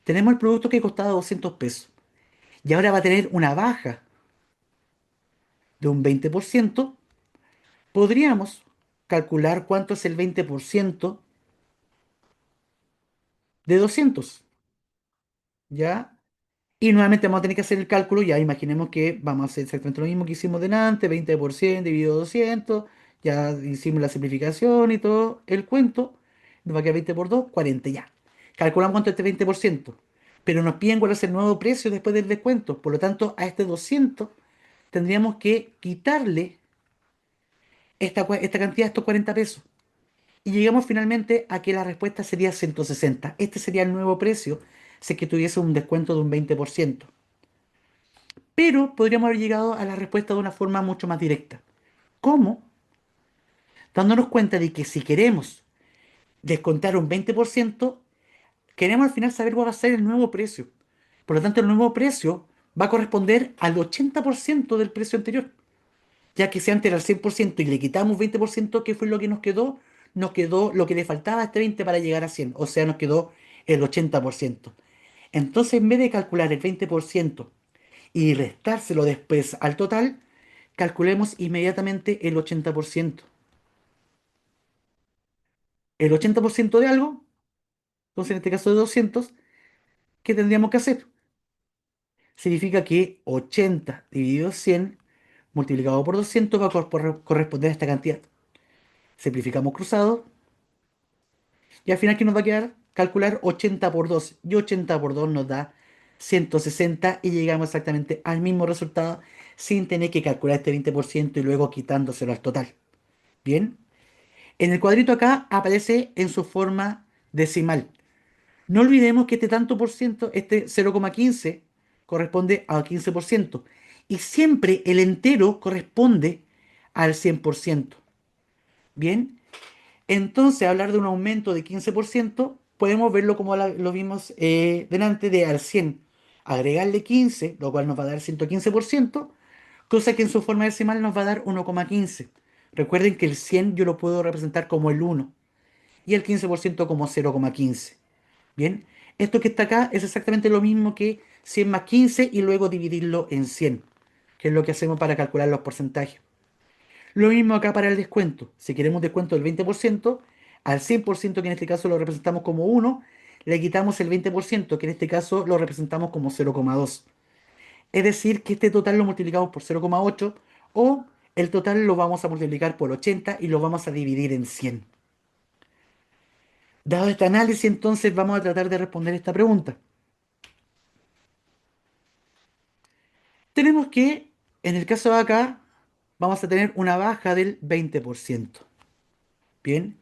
Tenemos el producto que costaba 200 pesos y ahora va a tener una baja de un 20%. Podríamos calcular cuánto es el 20% de 200, ¿ya? Y nuevamente vamos a tener que hacer el cálculo, ya imaginemos que vamos a hacer exactamente lo mismo que hicimos delante, 20% dividido 200, ya hicimos la simplificación y todo el cuento, nos va a quedar 20 por 2, 40 ya. Calculamos cuánto es este 20%, pero nos piden cuál es el nuevo precio después del descuento, por lo tanto a este 200 tendríamos que quitarle esta cantidad, estos 40 pesos. Y llegamos finalmente a que la respuesta sería 160. Este sería el nuevo precio si es que tuviese un descuento de un 20%. Pero podríamos haber llegado a la respuesta de una forma mucho más directa. ¿Cómo? Dándonos cuenta de que si queremos descontar un 20%, queremos al final saber cuál va a ser el nuevo precio. Por lo tanto, el nuevo precio va a corresponder al 80% del precio anterior. Ya que si antes era el 100% y le quitamos 20%, ¿qué fue lo que nos quedó? Nos quedó lo que le faltaba a este 20 para llegar a 100. O sea, nos quedó el 80%. Entonces, en vez de calcular el 20% y restárselo después al total, calculemos inmediatamente el 80%. El 80% de algo, entonces en este caso de 200, ¿qué tendríamos que hacer? Significa que 80 dividido 100 multiplicado por 200 va a corresponder a esta cantidad. Simplificamos cruzado y al final, ¿qué nos va a quedar? Calcular 80 por 2. Y 80 por 2 nos da 160 y llegamos exactamente al mismo resultado sin tener que calcular este 20% y luego quitándoselo al total. Bien. En el cuadrito acá aparece en su forma decimal. No olvidemos que este tanto por ciento, este 0,15, corresponde al 15%. Y siempre el entero corresponde al 100%. Bien. Entonces, hablar de un aumento de 15%, podemos verlo como lo vimos delante de al 100. Agregarle 15, lo cual nos va a dar 115%, cosa que en su forma decimal nos va a dar 1,15. Recuerden que el 100 yo lo puedo representar como el 1 y el 15% como 0,15. Bien, esto que está acá es exactamente lo mismo que 100 más 15 y luego dividirlo en 100, que es lo que hacemos para calcular los porcentajes. Lo mismo acá para el descuento. Si queremos descuento del 20%, al 100% que en este caso lo representamos como 1, le quitamos el 20% que en este caso lo representamos como 0,2. Es decir, que este total lo multiplicamos por 0,8 o el total lo vamos a multiplicar por 80 y lo vamos a dividir en 100. Dado este análisis, entonces vamos a tratar de responder esta pregunta. Tenemos que, en el caso de acá, vamos a tener una baja del 20%. Bien,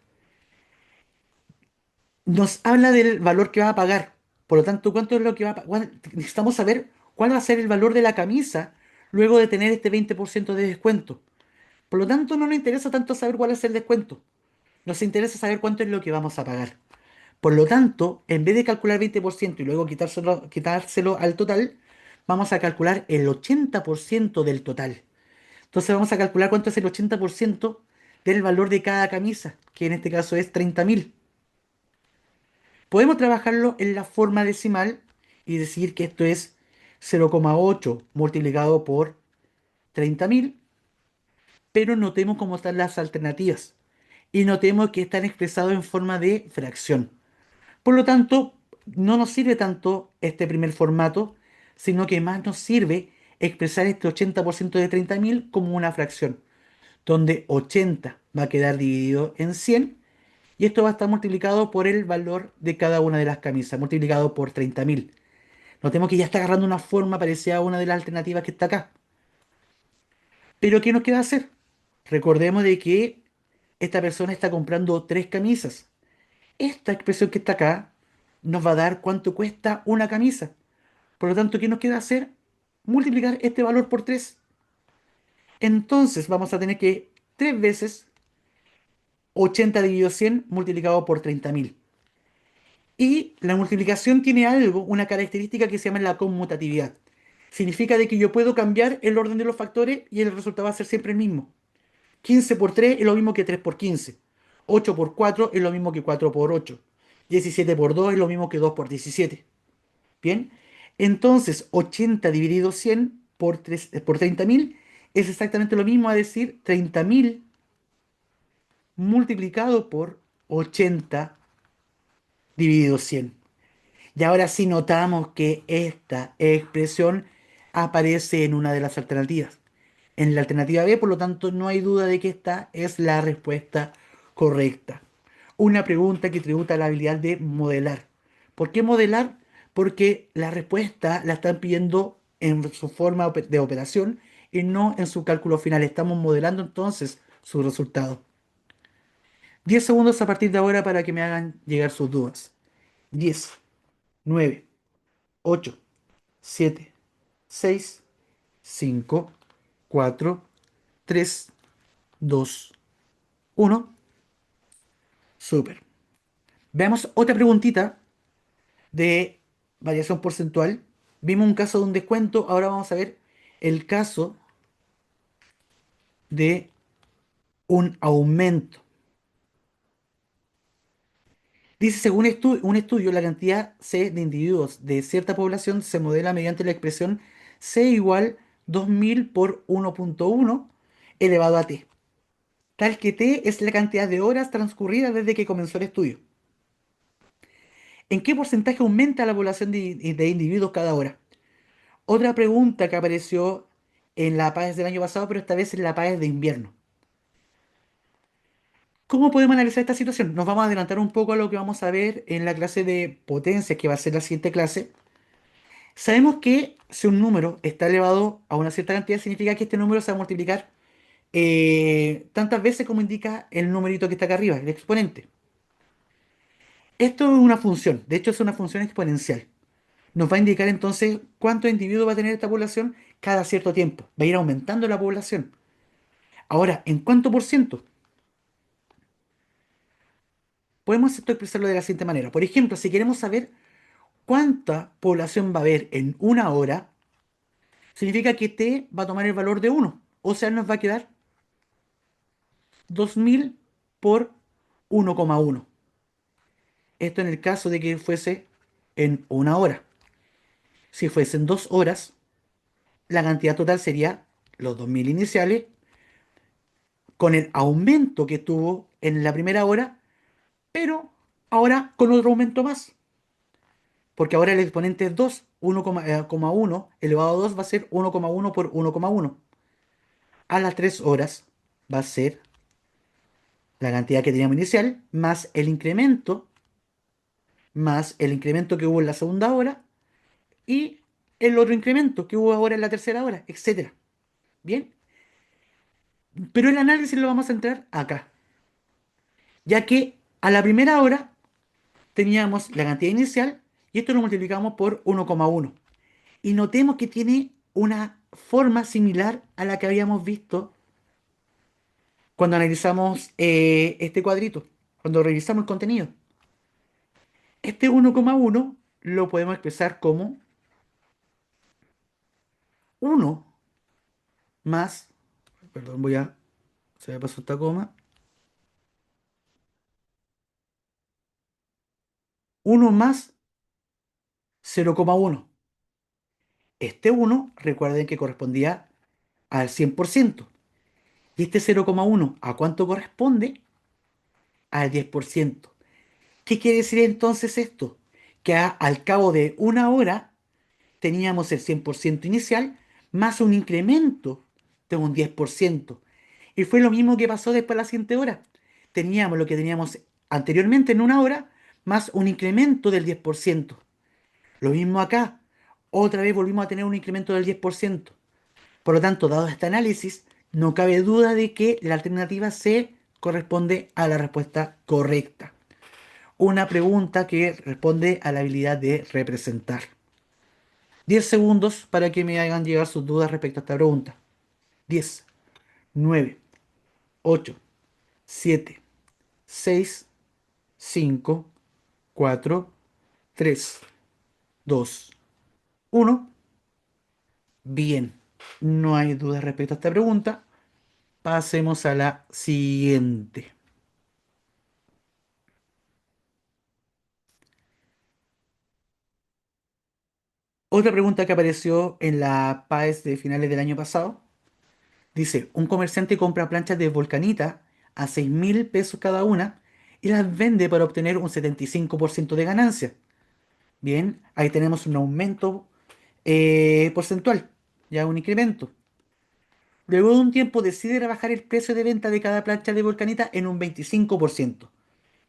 nos habla del valor que va a pagar. Por lo tanto, ¿cuánto es lo que va a pagar? Necesitamos saber cuál va a ser el valor de la camisa luego de tener este 20% de descuento. Por lo tanto, no nos interesa tanto saber cuál es el descuento. Nos interesa saber cuánto es lo que vamos a pagar. Por lo tanto, en vez de calcular 20% y luego quitárselo al total, vamos a calcular el 80% del total. Entonces vamos a calcular cuánto es el 80% del valor de cada camisa, que en este caso es 30.000. Podemos trabajarlo en la forma decimal y decir que esto es 0,8 multiplicado por 30.000, pero notemos cómo están las alternativas y notemos que están expresados en forma de fracción. Por lo tanto, no nos sirve tanto este primer formato, sino que más nos sirve expresar este 80% de 30.000 como una fracción, donde 80 va a quedar dividido en 100 y esto va a estar multiplicado por el valor de cada una de las camisas, multiplicado por 30.000. Notemos que ya está agarrando una forma parecida a una de las alternativas que está acá. Pero ¿qué nos queda hacer? Recordemos de que esta persona está comprando tres camisas. Esta expresión que está acá nos va a dar cuánto cuesta una camisa. Por lo tanto, ¿qué nos queda hacer? Multiplicar este valor por 3. Entonces vamos a tener que 3 veces 80 dividido 100 multiplicado por 30.000. Y la multiplicación tiene algo, una característica que se llama la conmutatividad. Significa de que yo puedo cambiar el orden de los factores y el resultado va a ser siempre el mismo. 15 por 3 es lo mismo que 3 por 15. 8 por 4 es lo mismo que 4 por 8. 17 por 2 es lo mismo que 2 por 17. Bien, entonces 80 dividido 100 por 30.000 es exactamente lo mismo a decir 30.000 multiplicado por 80 dividido 100. Y ahora sí notamos que esta expresión aparece en una de las alternativas. En la alternativa B, por lo tanto, no hay duda de que esta es la respuesta correcta. Una pregunta que tributa a la habilidad de modelar. ¿Por qué modelar? Porque la respuesta la están pidiendo en su forma de operación y no en su cálculo final. Estamos modelando entonces su resultado. 10 segundos a partir de ahora para que me hagan llegar sus dudas. 10, 9, 8, 7, 6, 5, 4, 3, 2, 1. Súper. Veamos otra preguntita de variación porcentual. Vimos un caso de un descuento, ahora vamos a ver el caso de un aumento. Dice, según un estudio, la cantidad C de individuos de cierta población se modela mediante la expresión C igual 2000 por 1.1 elevado a t, tal que t es la cantidad de horas transcurridas desde que comenzó el estudio. ¿En qué porcentaje aumenta la población de individuos cada hora? Otra pregunta que apareció en la PAES del año pasado, pero esta vez en la PAES de invierno. ¿Cómo podemos analizar esta situación? Nos vamos a adelantar un poco a lo que vamos a ver en la clase de potencias, que va a ser la siguiente clase. Sabemos que si un número está elevado a una cierta cantidad, significa que este número se va a multiplicar tantas veces como indica el numerito que está acá arriba, el exponente. Esto es una función, de hecho es una función exponencial. Nos va a indicar entonces cuántos individuos va a tener esta población cada cierto tiempo. Va a ir aumentando la población. Ahora, ¿en cuánto por ciento? Podemos esto expresarlo de la siguiente manera. Por ejemplo, si queremos saber cuánta población va a haber en una hora, significa que t va a tomar el valor de uno. O sea, nos va a quedar 2000 por 1,1. Esto en el caso de que fuese en una hora. Si fuesen 2 horas, la cantidad total sería los 2000 iniciales con el aumento que tuvo en la primera hora, pero ahora con otro aumento más. Porque ahora el exponente es 2, 1,1 elevado a 2 va a ser 1,1 por 1,1. A las 3 horas va a ser la cantidad que teníamos inicial, más el incremento que hubo en la segunda hora, y el otro incremento que hubo ahora en la tercera hora, etcétera. Bien, pero el análisis lo vamos a centrar acá, ya que a la primera hora teníamos la cantidad inicial y esto lo multiplicamos por 1,1. Y notemos que tiene una forma similar a la que habíamos visto cuando analizamos este cuadrito, cuando revisamos el contenido. Este 1,1 lo podemos expresar como 1 más, perdón, se me pasó esta coma, 1 más 0,1. Este 1, recuerden que correspondía al 100%. Y este 0,1, ¿a cuánto corresponde? Al 10%. ¿Qué quiere decir entonces esto? Que al cabo de una hora teníamos el 100% inicial más un incremento de un 10%. Y fue lo mismo que pasó después de la siguiente hora. Teníamos lo que teníamos anteriormente en una hora más un incremento del 10%. Lo mismo acá. Otra vez volvimos a tener un incremento del 10%. Por lo tanto, dado este análisis, no cabe duda de que la alternativa C corresponde a la respuesta correcta. Una pregunta que responde a la habilidad de representar. 10 segundos para que me hagan llegar sus dudas respecto a esta pregunta. 10, 9, 8, 7, 6, 5, 4, 3, 2, 1. Bien, no hay duda respecto a esta pregunta. Pasemos a la siguiente. Otra pregunta que apareció en la PAES de finales del año pasado. Dice, un comerciante compra planchas de Volcanita a 6.000 pesos cada una y las vende para obtener un 75% de ganancia. Bien, ahí tenemos un aumento porcentual, ya un incremento. Luego de un tiempo decide rebajar el precio de venta de cada plancha de Volcanita en un 25%.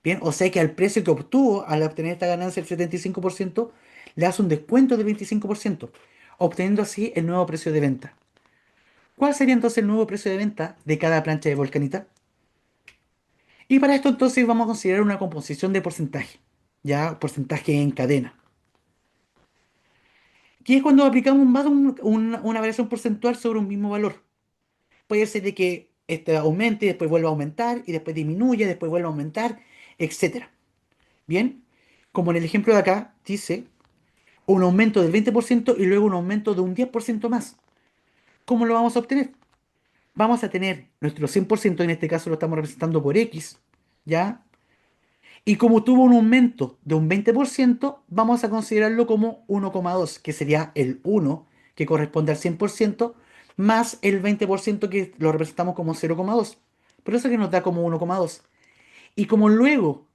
Bien, o sea que al precio que obtuvo al obtener esta ganancia, el 75%, le hace un descuento del 25%, obteniendo así el nuevo precio de venta. ¿Cuál sería entonces el nuevo precio de venta de cada plancha de Volcanita? Y para esto entonces vamos a considerar una composición de porcentaje, ya porcentaje en cadena. Que es cuando aplicamos una variación porcentual sobre un mismo valor. Puede ser de que este aumente y después vuelva a aumentar y después disminuye, después vuelva a aumentar, etcétera. Bien, como en el ejemplo de acá dice, un aumento del 20% y luego un aumento de un 10% más. ¿Cómo lo vamos a obtener? Vamos a tener nuestro 100%, en este caso lo estamos representando por X, ¿ya? Y como tuvo un aumento de un 20%, vamos a considerarlo como 1,2, que sería el 1, que corresponde al 100%, más el 20% que lo representamos como 0,2. Por eso que nos da como 1,2. Y como luego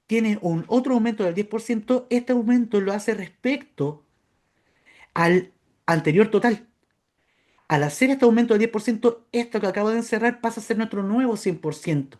tiene un otro aumento del 10%, este aumento lo hace respecto al anterior total. Al hacer este aumento del 10%, esto que acabo de encerrar pasa a ser nuestro nuevo 100%.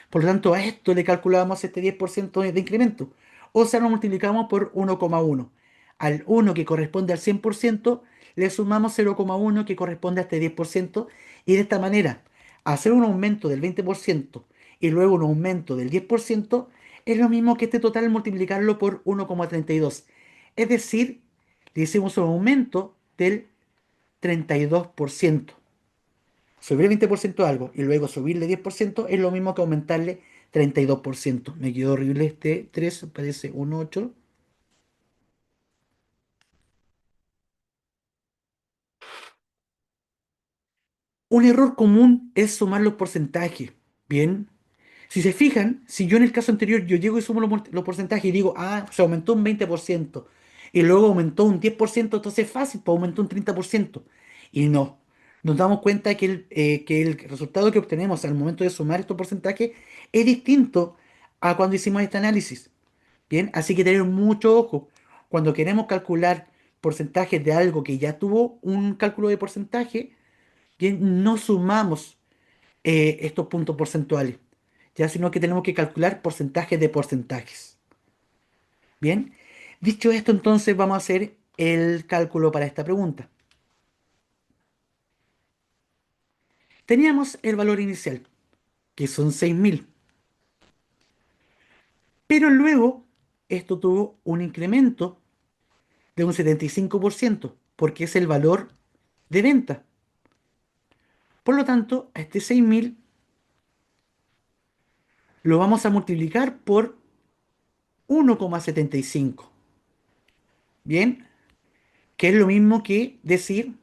Por lo tanto, a esto le calculábamos este 10% de incremento. O sea, lo multiplicamos por 1,1. Al 1 que corresponde al 100%, le sumamos 0,1 que corresponde a este 10%. Y de esta manera, hacer un aumento del 20% y luego un aumento del 10% es lo mismo que este total multiplicarlo por 1,32. Es decir, le hicimos un aumento del 32%. Subir el 20% a algo y luego subirle 10% es lo mismo que aumentarle 32%. Me quedó horrible este 3, parece un 8. Un error común es sumar los porcentajes. Bien. Si se fijan, si yo en el caso anterior yo llego y sumo los porcentajes y digo, ah, se aumentó un 20% y luego aumentó un 10%, entonces es fácil, pues aumentó un 30%. Y no. Nos damos cuenta que el resultado que obtenemos al momento de sumar estos porcentajes es distinto a cuando hicimos este análisis. Bien, así que tener mucho ojo. Cuando queremos calcular porcentajes de algo que ya tuvo un cálculo de porcentaje, bien, no sumamos estos puntos porcentuales, ya sino que tenemos que calcular porcentajes de porcentajes. Bien, dicho esto, entonces vamos a hacer el cálculo para esta pregunta. Teníamos el valor inicial, que son 6.000, pero luego esto tuvo un incremento de un 75%, porque es el valor de venta. Por lo tanto, a este 6.000 lo vamos a multiplicar por 1,75. Bien, que es lo mismo que decir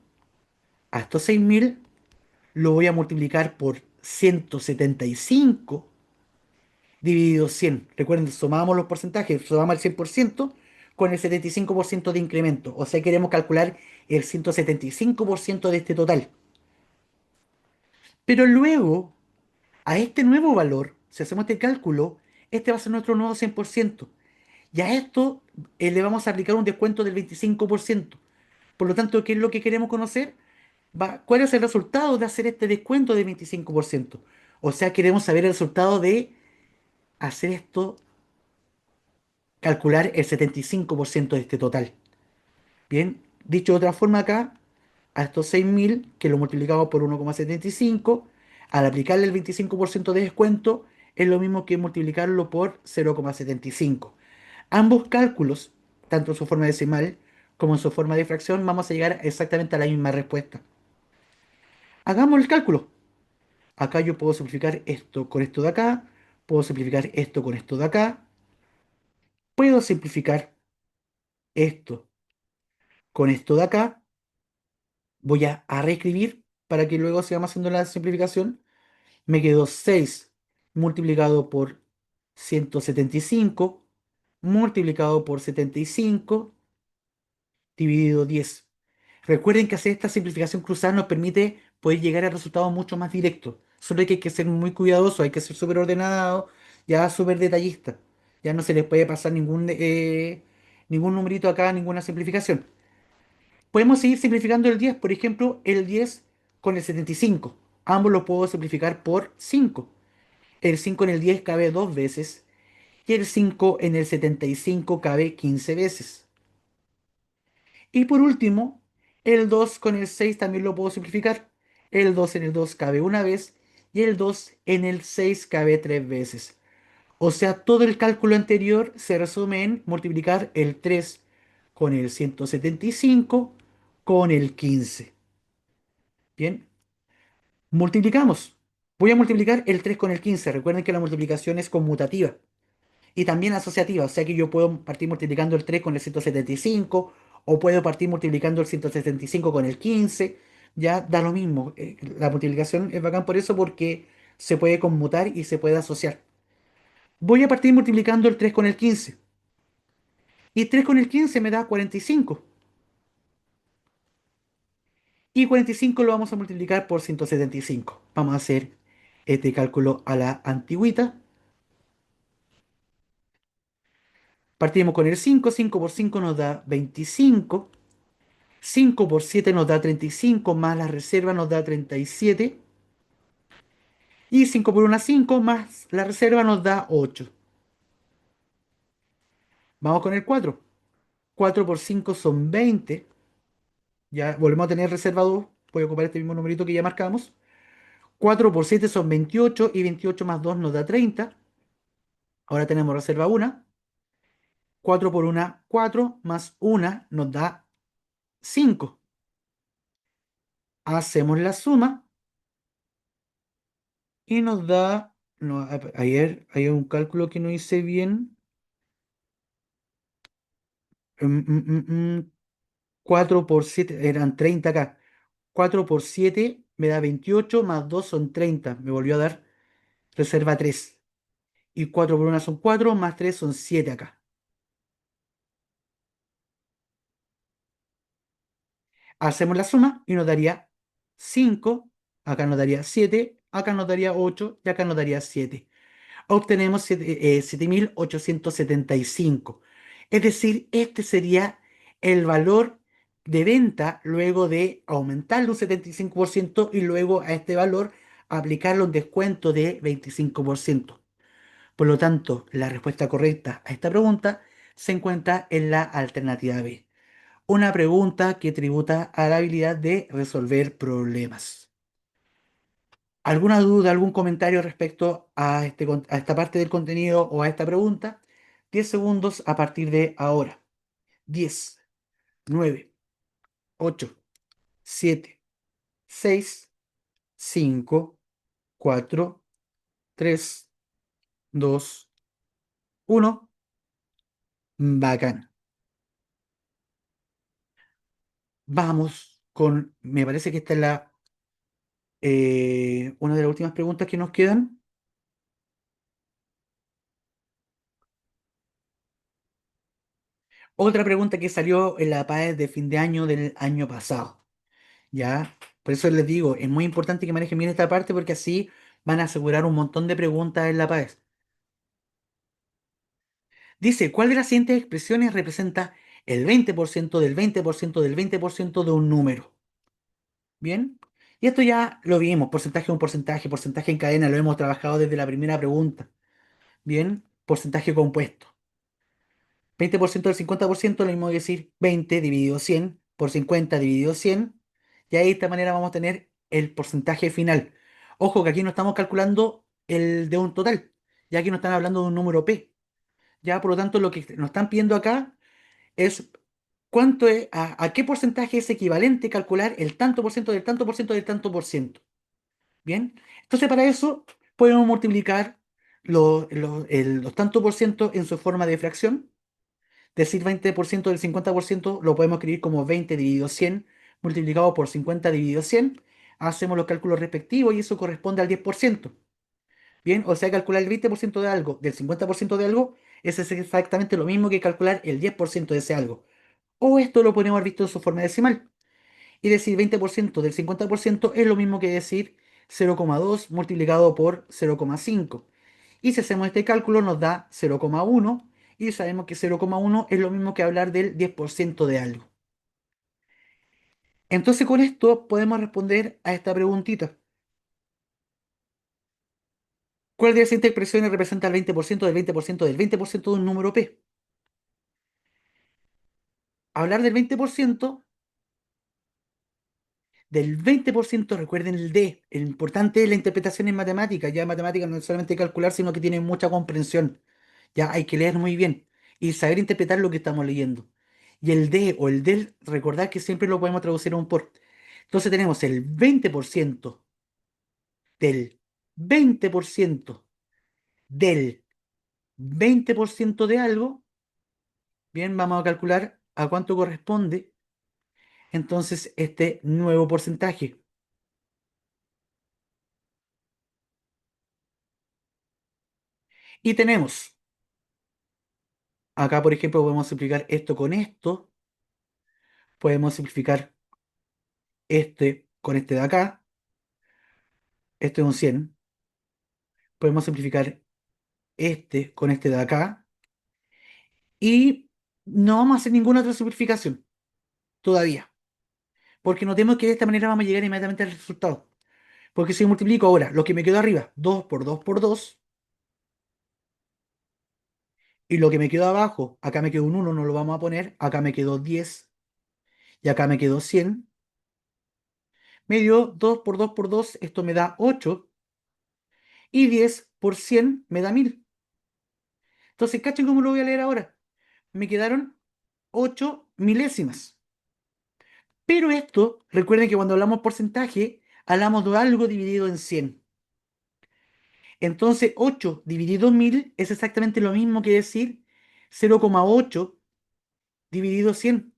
a estos 6.000 lo voy a multiplicar por 175 dividido 100. Recuerden, sumamos los porcentajes, sumamos el 100% con el 75% de incremento. O sea, queremos calcular el 175% de este total. Pero luego, a este nuevo valor, si hacemos este cálculo, este va a ser nuestro nuevo 100%. Y a esto le vamos a aplicar un descuento del 25%. Por lo tanto, ¿qué es lo que queremos conocer? ¿Cuál es el resultado de hacer este descuento de 25%? O sea, queremos saber el resultado de hacer esto, calcular el 75% de este total. Bien, dicho de otra forma acá, a estos 6.000 que lo multiplicamos por 1,75, al aplicarle el 25% de descuento, es lo mismo que multiplicarlo por 0,75. Ambos cálculos, tanto en su forma decimal como en su forma de fracción, vamos a llegar exactamente a la misma respuesta. Hagamos el cálculo. Acá yo puedo simplificar esto con esto de acá, puedo simplificar esto con esto de acá, puedo simplificar esto con esto de acá, Voy a reescribir para que luego sigamos haciendo la simplificación. Me quedó 6 multiplicado por 175 multiplicado por 75 dividido 10. Recuerden que hacer esta simplificación cruzada nos permite poder llegar a resultados mucho más directos. Solo que hay que ser muy cuidadoso, hay que ser súper ordenado, ya súper detallista. Ya no se les puede pasar ningún numerito acá, ninguna simplificación. Podemos seguir simplificando el 10, por ejemplo, el 10 con el 75. Ambos los puedo simplificar por 5. El 5 en el 10 cabe 2 veces y el 5 en el 75 cabe 15 veces. Y por último, el 2 con el 6 también lo puedo simplificar. El 2 en el 2 cabe una vez y el 2 en el 6 cabe 3 veces. O sea, todo el cálculo anterior se resume en multiplicar el 3 con el 175 con el 15. Bien, multiplicamos. Voy a multiplicar el 3 con el 15. Recuerden que la multiplicación es conmutativa y también asociativa. O sea que yo puedo partir multiplicando el 3 con el 175 o puedo partir multiplicando el 175 con el 15. Ya da lo mismo. La multiplicación es bacán por eso porque se puede conmutar y se puede asociar. Voy a partir multiplicando el 3 con el 15. Y 3 con el 15 me da 45. Y 45 lo vamos a multiplicar por 175. Vamos a hacer este cálculo a la antigüita. Partimos con el 5. 5 por 5 nos da 25. 5 por 7 nos da 35, más la reserva nos da 37. Y 5 por 1, 5, más la reserva nos da 8. Vamos con el 4. 4 por 5 son 20. Ya volvemos a tener reserva 2. Voy a ocupar este mismo numerito que ya marcamos. 4 por 7 son 28 y 28 más 2 nos da 30. Ahora tenemos reserva 1. 4 por 1, 4 más 1 nos da 5. Hacemos la suma y nos da... No, ayer hay un cálculo que no hice bien. 4 por 7 eran 30 acá. 4 por 7 me da 28 más 2 son 30. Me volvió a dar reserva 3. Y 4 por 1 son 4 más 3 son 7 acá. Hacemos la suma y nos daría 5. Acá nos daría 7. Acá nos daría 8 y acá nos daría 7. Obtenemos 7.875. Es decir, este sería el valor de venta luego de aumentarle un 75% y luego a este valor aplicarle un descuento de 25%. Por lo tanto, la respuesta correcta a esta pregunta se encuentra en la alternativa B. Una pregunta que tributa a la habilidad de resolver problemas. ¿Alguna duda, algún comentario respecto a, a esta parte del contenido o a esta pregunta? 10 segundos a partir de ahora. 10, 9, 8, 7, 6, 5, 4, 3, 2, 1. Bacán. Vamos con, me parece que esta es una de las últimas preguntas que nos quedan. Otra pregunta que salió en la PAES de fin de año del año pasado. ¿Ya? Por eso les digo, es muy importante que manejen bien esta parte porque así van a asegurar un montón de preguntas en la PAES. Dice, ¿cuál de las siguientes expresiones representa el 20% del 20% del 20% de un número? ¿Bien? Y esto ya lo vimos, porcentaje es un porcentaje, porcentaje en cadena, lo hemos trabajado desde la primera pregunta. ¿Bien? Porcentaje compuesto. 20% del 50% lo mismo que decir 20 dividido 100 por 50 dividido 100. Y ahí de esta manera vamos a tener el porcentaje final. Ojo que aquí no estamos calculando el de un total, ya que no están hablando de un número P. Ya, por lo tanto, lo que nos están pidiendo acá es cuánto es, a qué porcentaje es equivalente calcular el tanto por ciento del tanto por ciento del tanto por ciento. Bien, entonces para eso podemos multiplicar los tanto por ciento en su forma de fracción. Decir 20% del 50% lo podemos escribir como 20 dividido 100 multiplicado por 50 dividido 100. Hacemos los cálculos respectivos y eso corresponde al 10%. Bien, o sea, calcular el 20% de algo del 50% de algo es exactamente lo mismo que calcular el 10% de ese algo. O esto lo podemos haber visto en su forma decimal. Y decir 20% del 50% es lo mismo que decir 0,2 multiplicado por 0,5. Y si hacemos este cálculo nos da 0,1 y sabemos que 0,1 es lo mismo que hablar del 10% de algo. Entonces con esto podemos responder a esta preguntita. ¿Cuál de esas expresiones representa el 20% del 20% del 20% de un número P? Hablar del 20%, recuerden el D. El importante es la interpretación en matemáticas. Ya en matemáticas no es solamente calcular, sino que tiene mucha comprensión. Ya hay que leer muy bien y saber interpretar lo que estamos leyendo. Y el D o el del, recordad que siempre lo podemos traducir a un por. Entonces tenemos el 20% del 20% del 20% de algo. Bien, vamos a calcular a cuánto corresponde entonces este nuevo porcentaje. Y tenemos, acá por ejemplo podemos simplificar esto con esto, podemos simplificar este con este de acá, este es un 100, podemos simplificar este con este de acá y no vamos a hacer ninguna otra simplificación todavía, porque notemos que de esta manera vamos a llegar inmediatamente al resultado. Porque si multiplico ahora lo que me quedó arriba, 2 por 2 por 2, y lo que me quedó abajo, acá me quedó un 1, no lo vamos a poner, acá me quedó 10 y acá me quedó 100, me dio 2 por 2 por 2, esto me da 8, y 10 por 100 me da 1000. Entonces, ¿cachen cómo lo voy a leer ahora? Me quedaron 8 milésimas. Pero esto, recuerden que cuando hablamos porcentaje, hablamos de algo dividido en 100. Entonces, 8 dividido en 1000 es exactamente lo mismo que decir 0,8 dividido 100.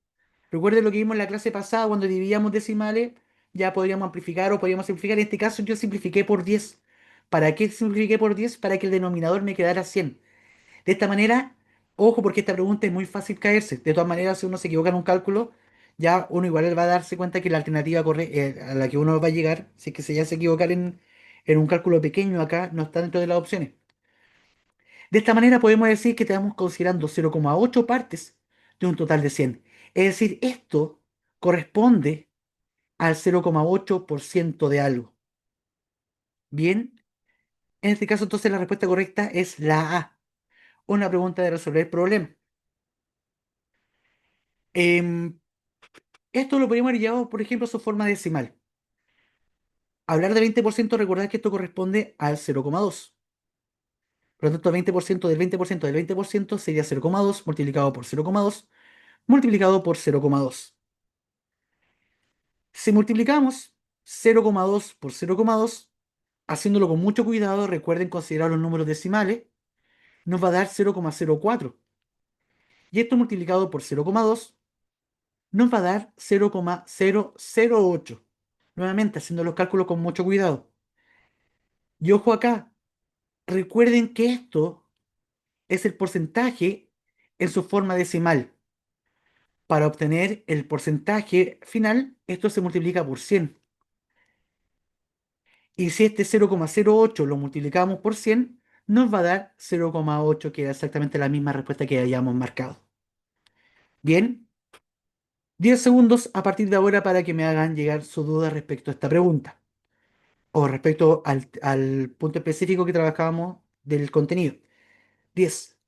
Recuerden lo que vimos en la clase pasada cuando dividíamos decimales, ya podríamos amplificar o podríamos simplificar. En este caso yo simplifiqué por 10. ¿Para qué simplifiqué por 10? Para que el denominador me quedara 100. De esta manera, ojo porque esta pregunta es muy fácil caerse. De todas maneras, si uno se equivoca en un cálculo, ya uno igual va a darse cuenta que la alternativa a la que uno va a llegar, si es que se ya se equivocar en un cálculo pequeño acá, no está dentro de las opciones. De esta manera podemos decir que estamos considerando 0,8 partes de un total de 100. Es decir, esto corresponde al 0,8% de algo. Bien, en este caso entonces la respuesta correcta es la A, una pregunta de resolver el problema. Em, Esto lo podríamos haber llevado, por ejemplo, a su forma decimal. Hablar de 20%, recordad que esto corresponde al 0,2. Por lo tanto, 20% del 20% del 20% sería 0,2 multiplicado por 0,2 multiplicado por 0,2. Si multiplicamos 0,2 por 0,2, haciéndolo con mucho cuidado, recuerden considerar los números decimales, nos va a dar 0,04. Y esto multiplicado por 0,2 nos va a dar 0,008. Nuevamente, haciendo los cálculos con mucho cuidado. Y ojo acá, recuerden que esto es el porcentaje en su forma decimal. Para obtener el porcentaje final, esto se multiplica por 100. Y si este 0,08 lo multiplicamos por 100, nos va a dar 0,8, que era exactamente la misma respuesta que hayamos marcado. Bien, 10 segundos a partir de ahora para que me hagan llegar su duda respecto a esta pregunta o respecto al punto específico que trabajamos del contenido. 10,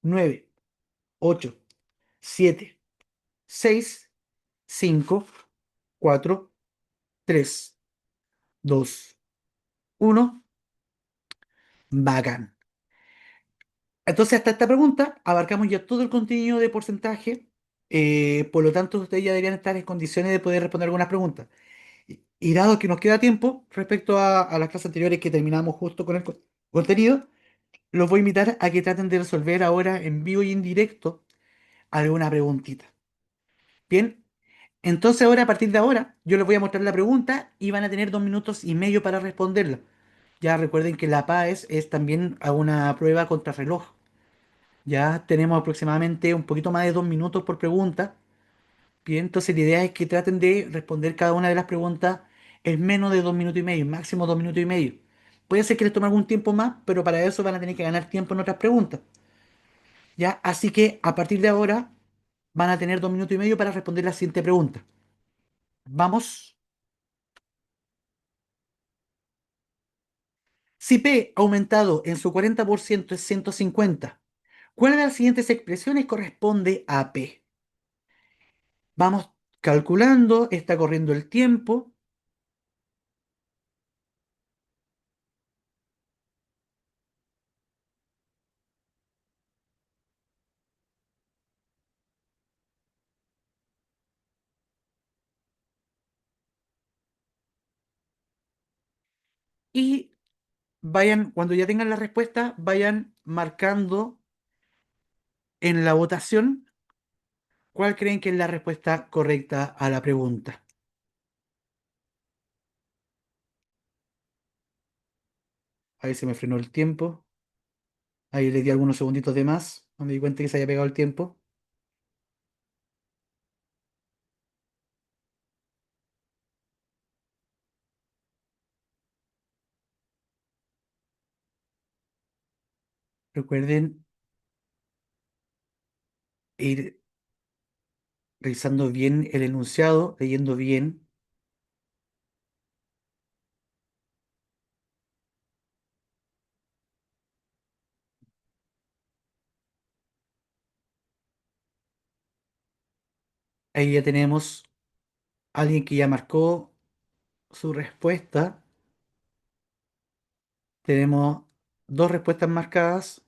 9, 8, 7, 6, 5, 4, 3, 2, 1. Bacán. Entonces, hasta esta pregunta abarcamos ya todo el contenido de porcentaje. Por lo tanto, ustedes ya deberían estar en condiciones de poder responder algunas preguntas. Y dado que nos queda tiempo respecto a las clases anteriores que terminamos justo con el contenido, los voy a invitar a que traten de resolver ahora en vivo y en directo alguna preguntita. Bien, Entonces ahora, a partir de ahora, yo les voy a mostrar la pregunta y van a tener 2 minutos y medio para responderla. Ya recuerden que la PAES es también a una prueba contrarreloj. Ya tenemos aproximadamente un poquito más de 2 minutos por pregunta. Bien, entonces la idea es que traten de responder cada una de las preguntas en menos de 2 minutos y medio, máximo 2 minutos y medio. Puede ser que les tome algún tiempo más, pero para eso van a tener que ganar tiempo en otras preguntas. ¿Ya? Así que a partir de ahora van a tener 2 minutos y medio para responder la siguiente pregunta. Vamos. Si P aumentado en su 40% es 150, ¿cuál de las siguientes expresiones corresponde a P? Vamos calculando, está corriendo el tiempo. Y vayan, cuando ya tengan la respuesta, vayan marcando en la votación cuál creen que es la respuesta correcta a la pregunta. Ahí se me frenó el tiempo. Ahí le di algunos segunditos de más. No me di cuenta que se había pegado el tiempo. Recuerden ir revisando bien el enunciado, leyendo bien. Ahí ya tenemos a alguien que ya marcó su respuesta. Tenemos dos respuestas marcadas.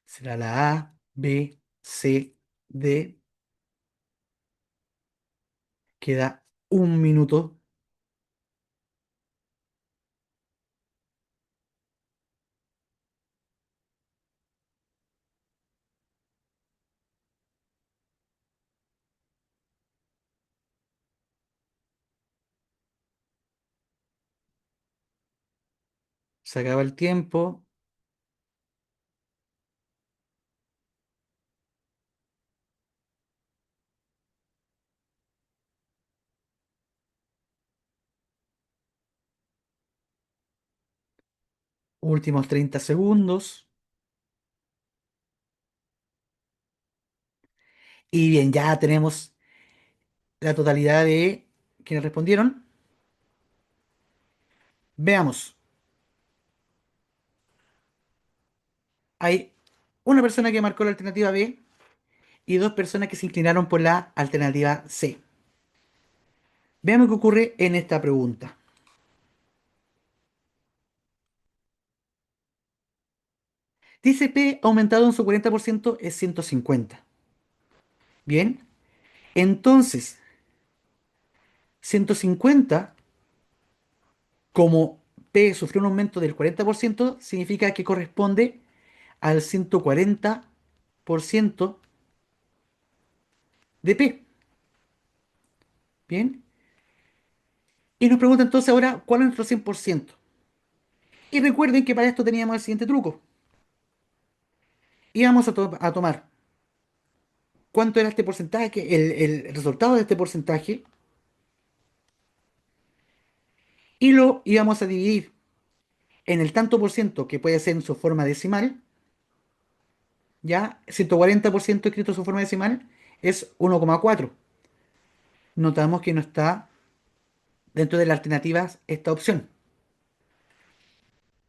Será la A, B, C, D. Queda 1 minuto. Se acaba el tiempo. Últimos 30 segundos. Y bien, ya tenemos la totalidad de quienes respondieron. Veamos. Hay una persona que marcó la alternativa B y dos personas que se inclinaron por la alternativa C. Veamos qué ocurre en esta pregunta. Dice P aumentado en su 40% es 150. Bien, entonces 150, como P sufrió un aumento del 40%, significa que corresponde al 140% de P. Bien, y nos pregunta entonces ahora cuál es nuestro 100%. Y recuerden que para esto teníamos el siguiente truco. Íbamos a tomar cuánto era este porcentaje, el resultado de este porcentaje, y lo íbamos a dividir en el tanto por ciento que puede ser en su forma decimal. Ya 140% escrito en su forma decimal es 1,4. Notamos que no está dentro de las alternativas esta opción.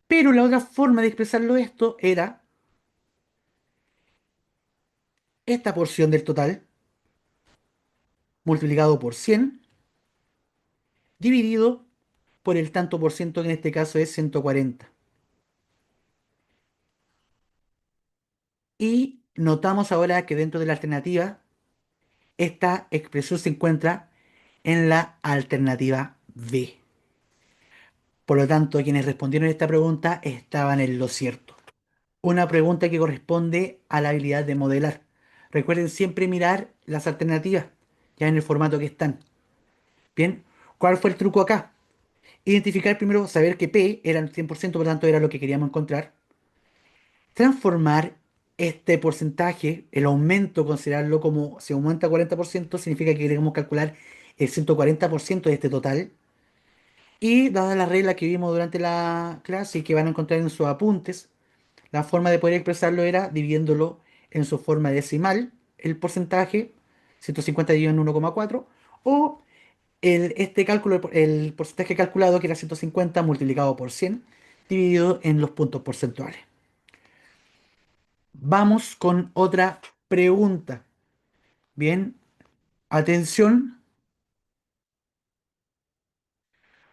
Pero la otra forma de expresarlo esto era esta porción del total multiplicado por 100 dividido por el tanto por ciento que en este caso es 140. Y notamos ahora que dentro de la alternativa Esta expresión se encuentra en la alternativa B. Por lo tanto, quienes respondieron esta pregunta estaban en lo cierto. Una pregunta que corresponde a la habilidad de modelar. Recuerden siempre mirar las alternativas, ya en el formato que están. Bien, ¿cuál fue el truco acá? Identificar primero, saber que P era el 100%, por tanto era lo que queríamos encontrar. Transformar este porcentaje, el aumento, considerarlo como si aumenta 40%, significa que queremos calcular el 140% de este total. Y dadas las reglas que vimos durante la clase y que van a encontrar en sus apuntes, la forma de poder expresarlo era dividiéndolo en su forma decimal, el porcentaje, 150 dividido en 1,4, o este cálculo, el porcentaje calculado, que era 150 multiplicado por 100, dividido en los puntos porcentuales. Vamos con otra pregunta. Bien, atención.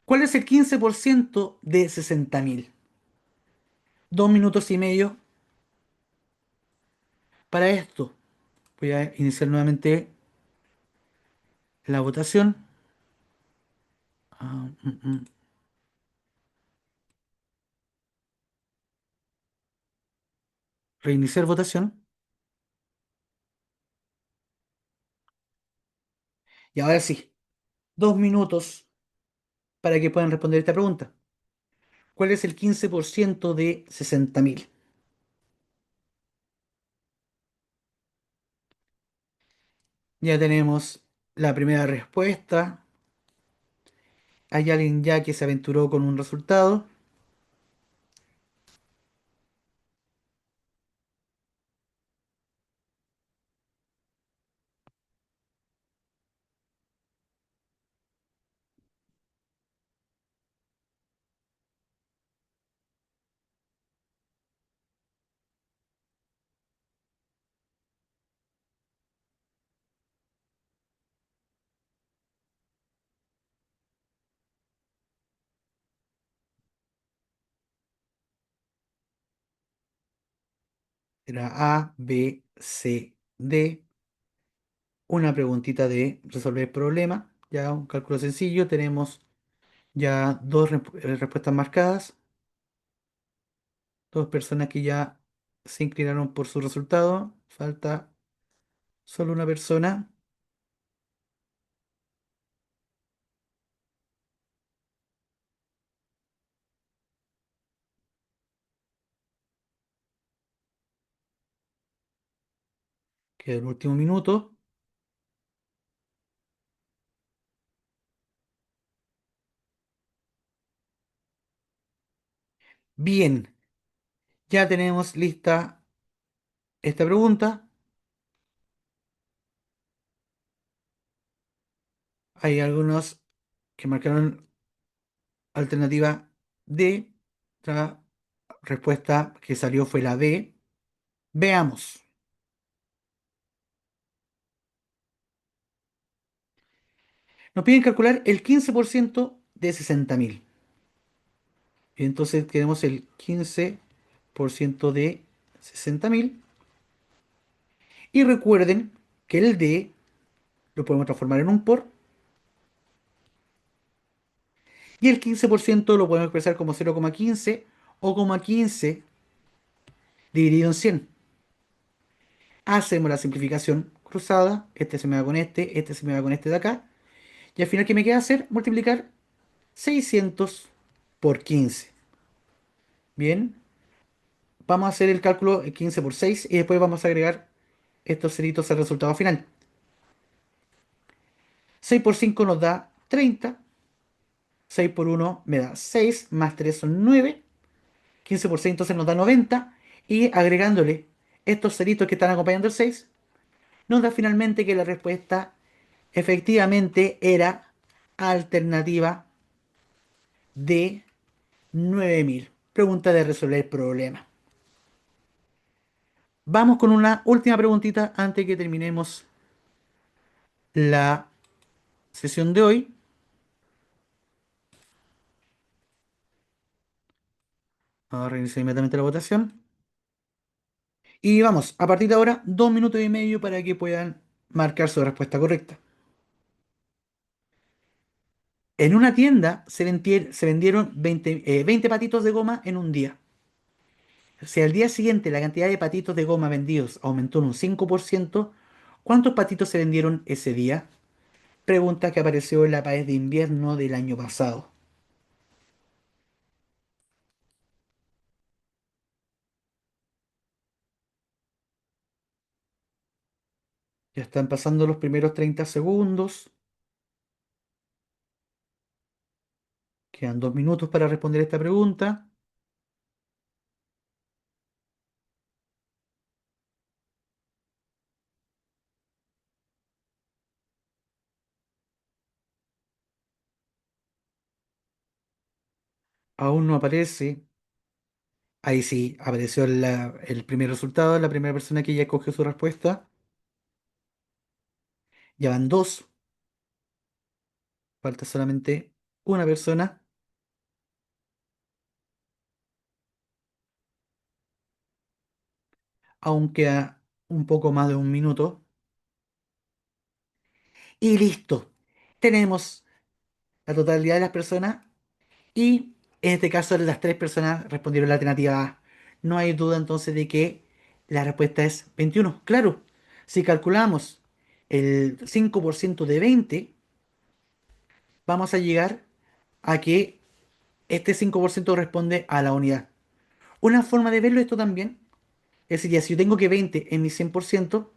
¿Cuál es el 15% de 60.000? 2 minutos y medio para esto. Voy a iniciar nuevamente la votación. Ah, Reiniciar votación. Y ahora sí, 2 minutos para que puedan responder esta pregunta. ¿Cuál es el 15% de 60.000? Ya tenemos la primera respuesta. Hay alguien ya que se aventuró con un resultado. Era A, B, C, D. Una preguntita de resolver el problema. Ya un cálculo sencillo. Tenemos ya dos respuestas marcadas. Dos personas que ya se inclinaron por su resultado. Falta solo una persona, que es el último minuto. Bien, ya tenemos lista esta pregunta. Hay algunos que marcaron alternativa D. La respuesta que salió fue la B. Veamos. Nos piden calcular el 15% de 60.000. Y entonces tenemos el 15% de 60.000. Y recuerden que el D lo podemos transformar en un por. Y el 15% lo podemos expresar como 0,15 o como 15 dividido en 100. Hacemos la simplificación cruzada. Este se me va con este se me va con este de acá. Y al final, ¿qué me queda hacer? Multiplicar 600 por 15. Bien, vamos a hacer el cálculo 15 por 6 y después vamos a agregar estos ceritos al resultado final. 6 por 5 nos da 30. 6 por 1 me da 6, más 3 son 9. 15 por 6 entonces nos da 90. Y agregándole estos ceritos que están acompañando el 6, nos da finalmente que la respuesta efectivamente era alternativa de 9.000. Pregunta de resolver el problema. Vamos con una última preguntita antes que terminemos la sesión de hoy. Vamos a reiniciar inmediatamente la votación. Y vamos, a partir de ahora, 2 minutos y medio para que puedan marcar su respuesta correcta. En una tienda se vendieron 20 patitos de goma en un día. Si al día siguiente la cantidad de patitos de goma vendidos aumentó en un 5%, ¿cuántos patitos se vendieron ese día? Pregunta que apareció en la pared de invierno del año pasado. Ya están pasando los primeros 30 segundos. Quedan 2 minutos para responder esta pregunta. Aún no aparece. Ahí sí, apareció el primer resultado, la primera persona que ya cogió su respuesta. Ya van dos, falta solamente una persona. Aún queda un poco más de 1 minuto. Y listo. Tenemos la totalidad de las personas y en este caso las tres personas respondieron la alternativa A. No hay duda entonces de que la respuesta es 21. Claro, si calculamos el 5% de 20, vamos a llegar a que este 5% responde a la unidad. Una forma de verlo esto también es decir, ya si yo tengo que 20 en mi 100%,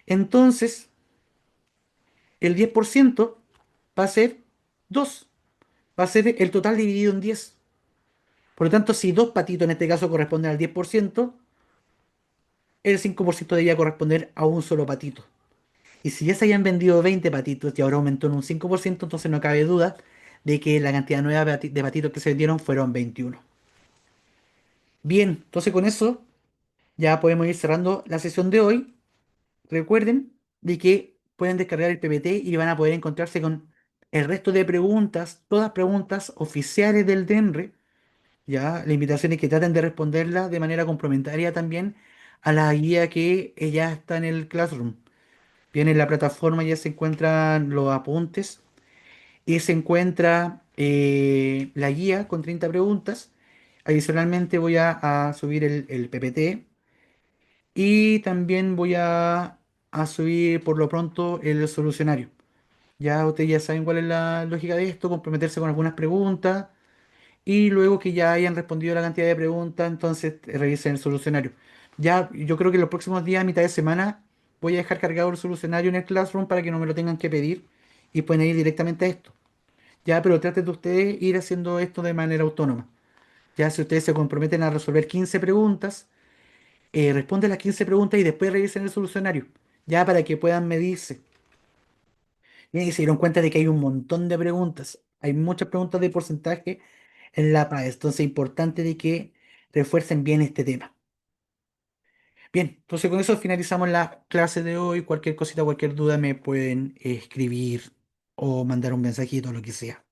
entonces el 10% va a ser 2, va a ser el total dividido en 10. Por lo tanto, si dos patitos en este caso corresponden al 10%, el 5% debería corresponder a un solo patito. Y si ya se habían vendido 20 patitos y ahora aumentó en un 5%, entonces no cabe duda de que la cantidad nueva de patitos que se vendieron fueron 21. Bien, entonces con eso ya podemos ir cerrando la sesión de hoy. Recuerden de que pueden descargar el PPT y van a poder encontrarse con el resto de preguntas, todas preguntas oficiales del DENRE. Ya, la invitación es que traten de responderla de manera complementaria también a la guía que ya está en el Classroom. Bien, en la plataforma ya se encuentran los apuntes y se encuentra la guía con 30 preguntas. Adicionalmente voy a subir el PPT y también voy a subir por lo pronto el solucionario. Ya ustedes ya saben cuál es la lógica de esto, comprometerse con algunas preguntas y luego que ya hayan respondido la cantidad de preguntas, entonces revisen el solucionario. Ya yo creo que en los próximos días, a mitad de semana, voy a dejar cargado el solucionario en el Classroom para que no me lo tengan que pedir y pueden ir directamente a esto. Ya, pero traten de ustedes ir haciendo esto de manera autónoma. Ya si ustedes se comprometen a resolver 15 preguntas, responden las 15 preguntas y después revisen el solucionario, ya para que puedan medirse. Bien, y se dieron cuenta de que hay un montón de preguntas. Hay muchas preguntas de porcentaje en la PAES. Entonces es importante de que refuercen bien este tema. Bien, entonces con eso finalizamos la clase de hoy. Cualquier cosita, cualquier duda me pueden escribir o mandar un mensajito, lo que sea.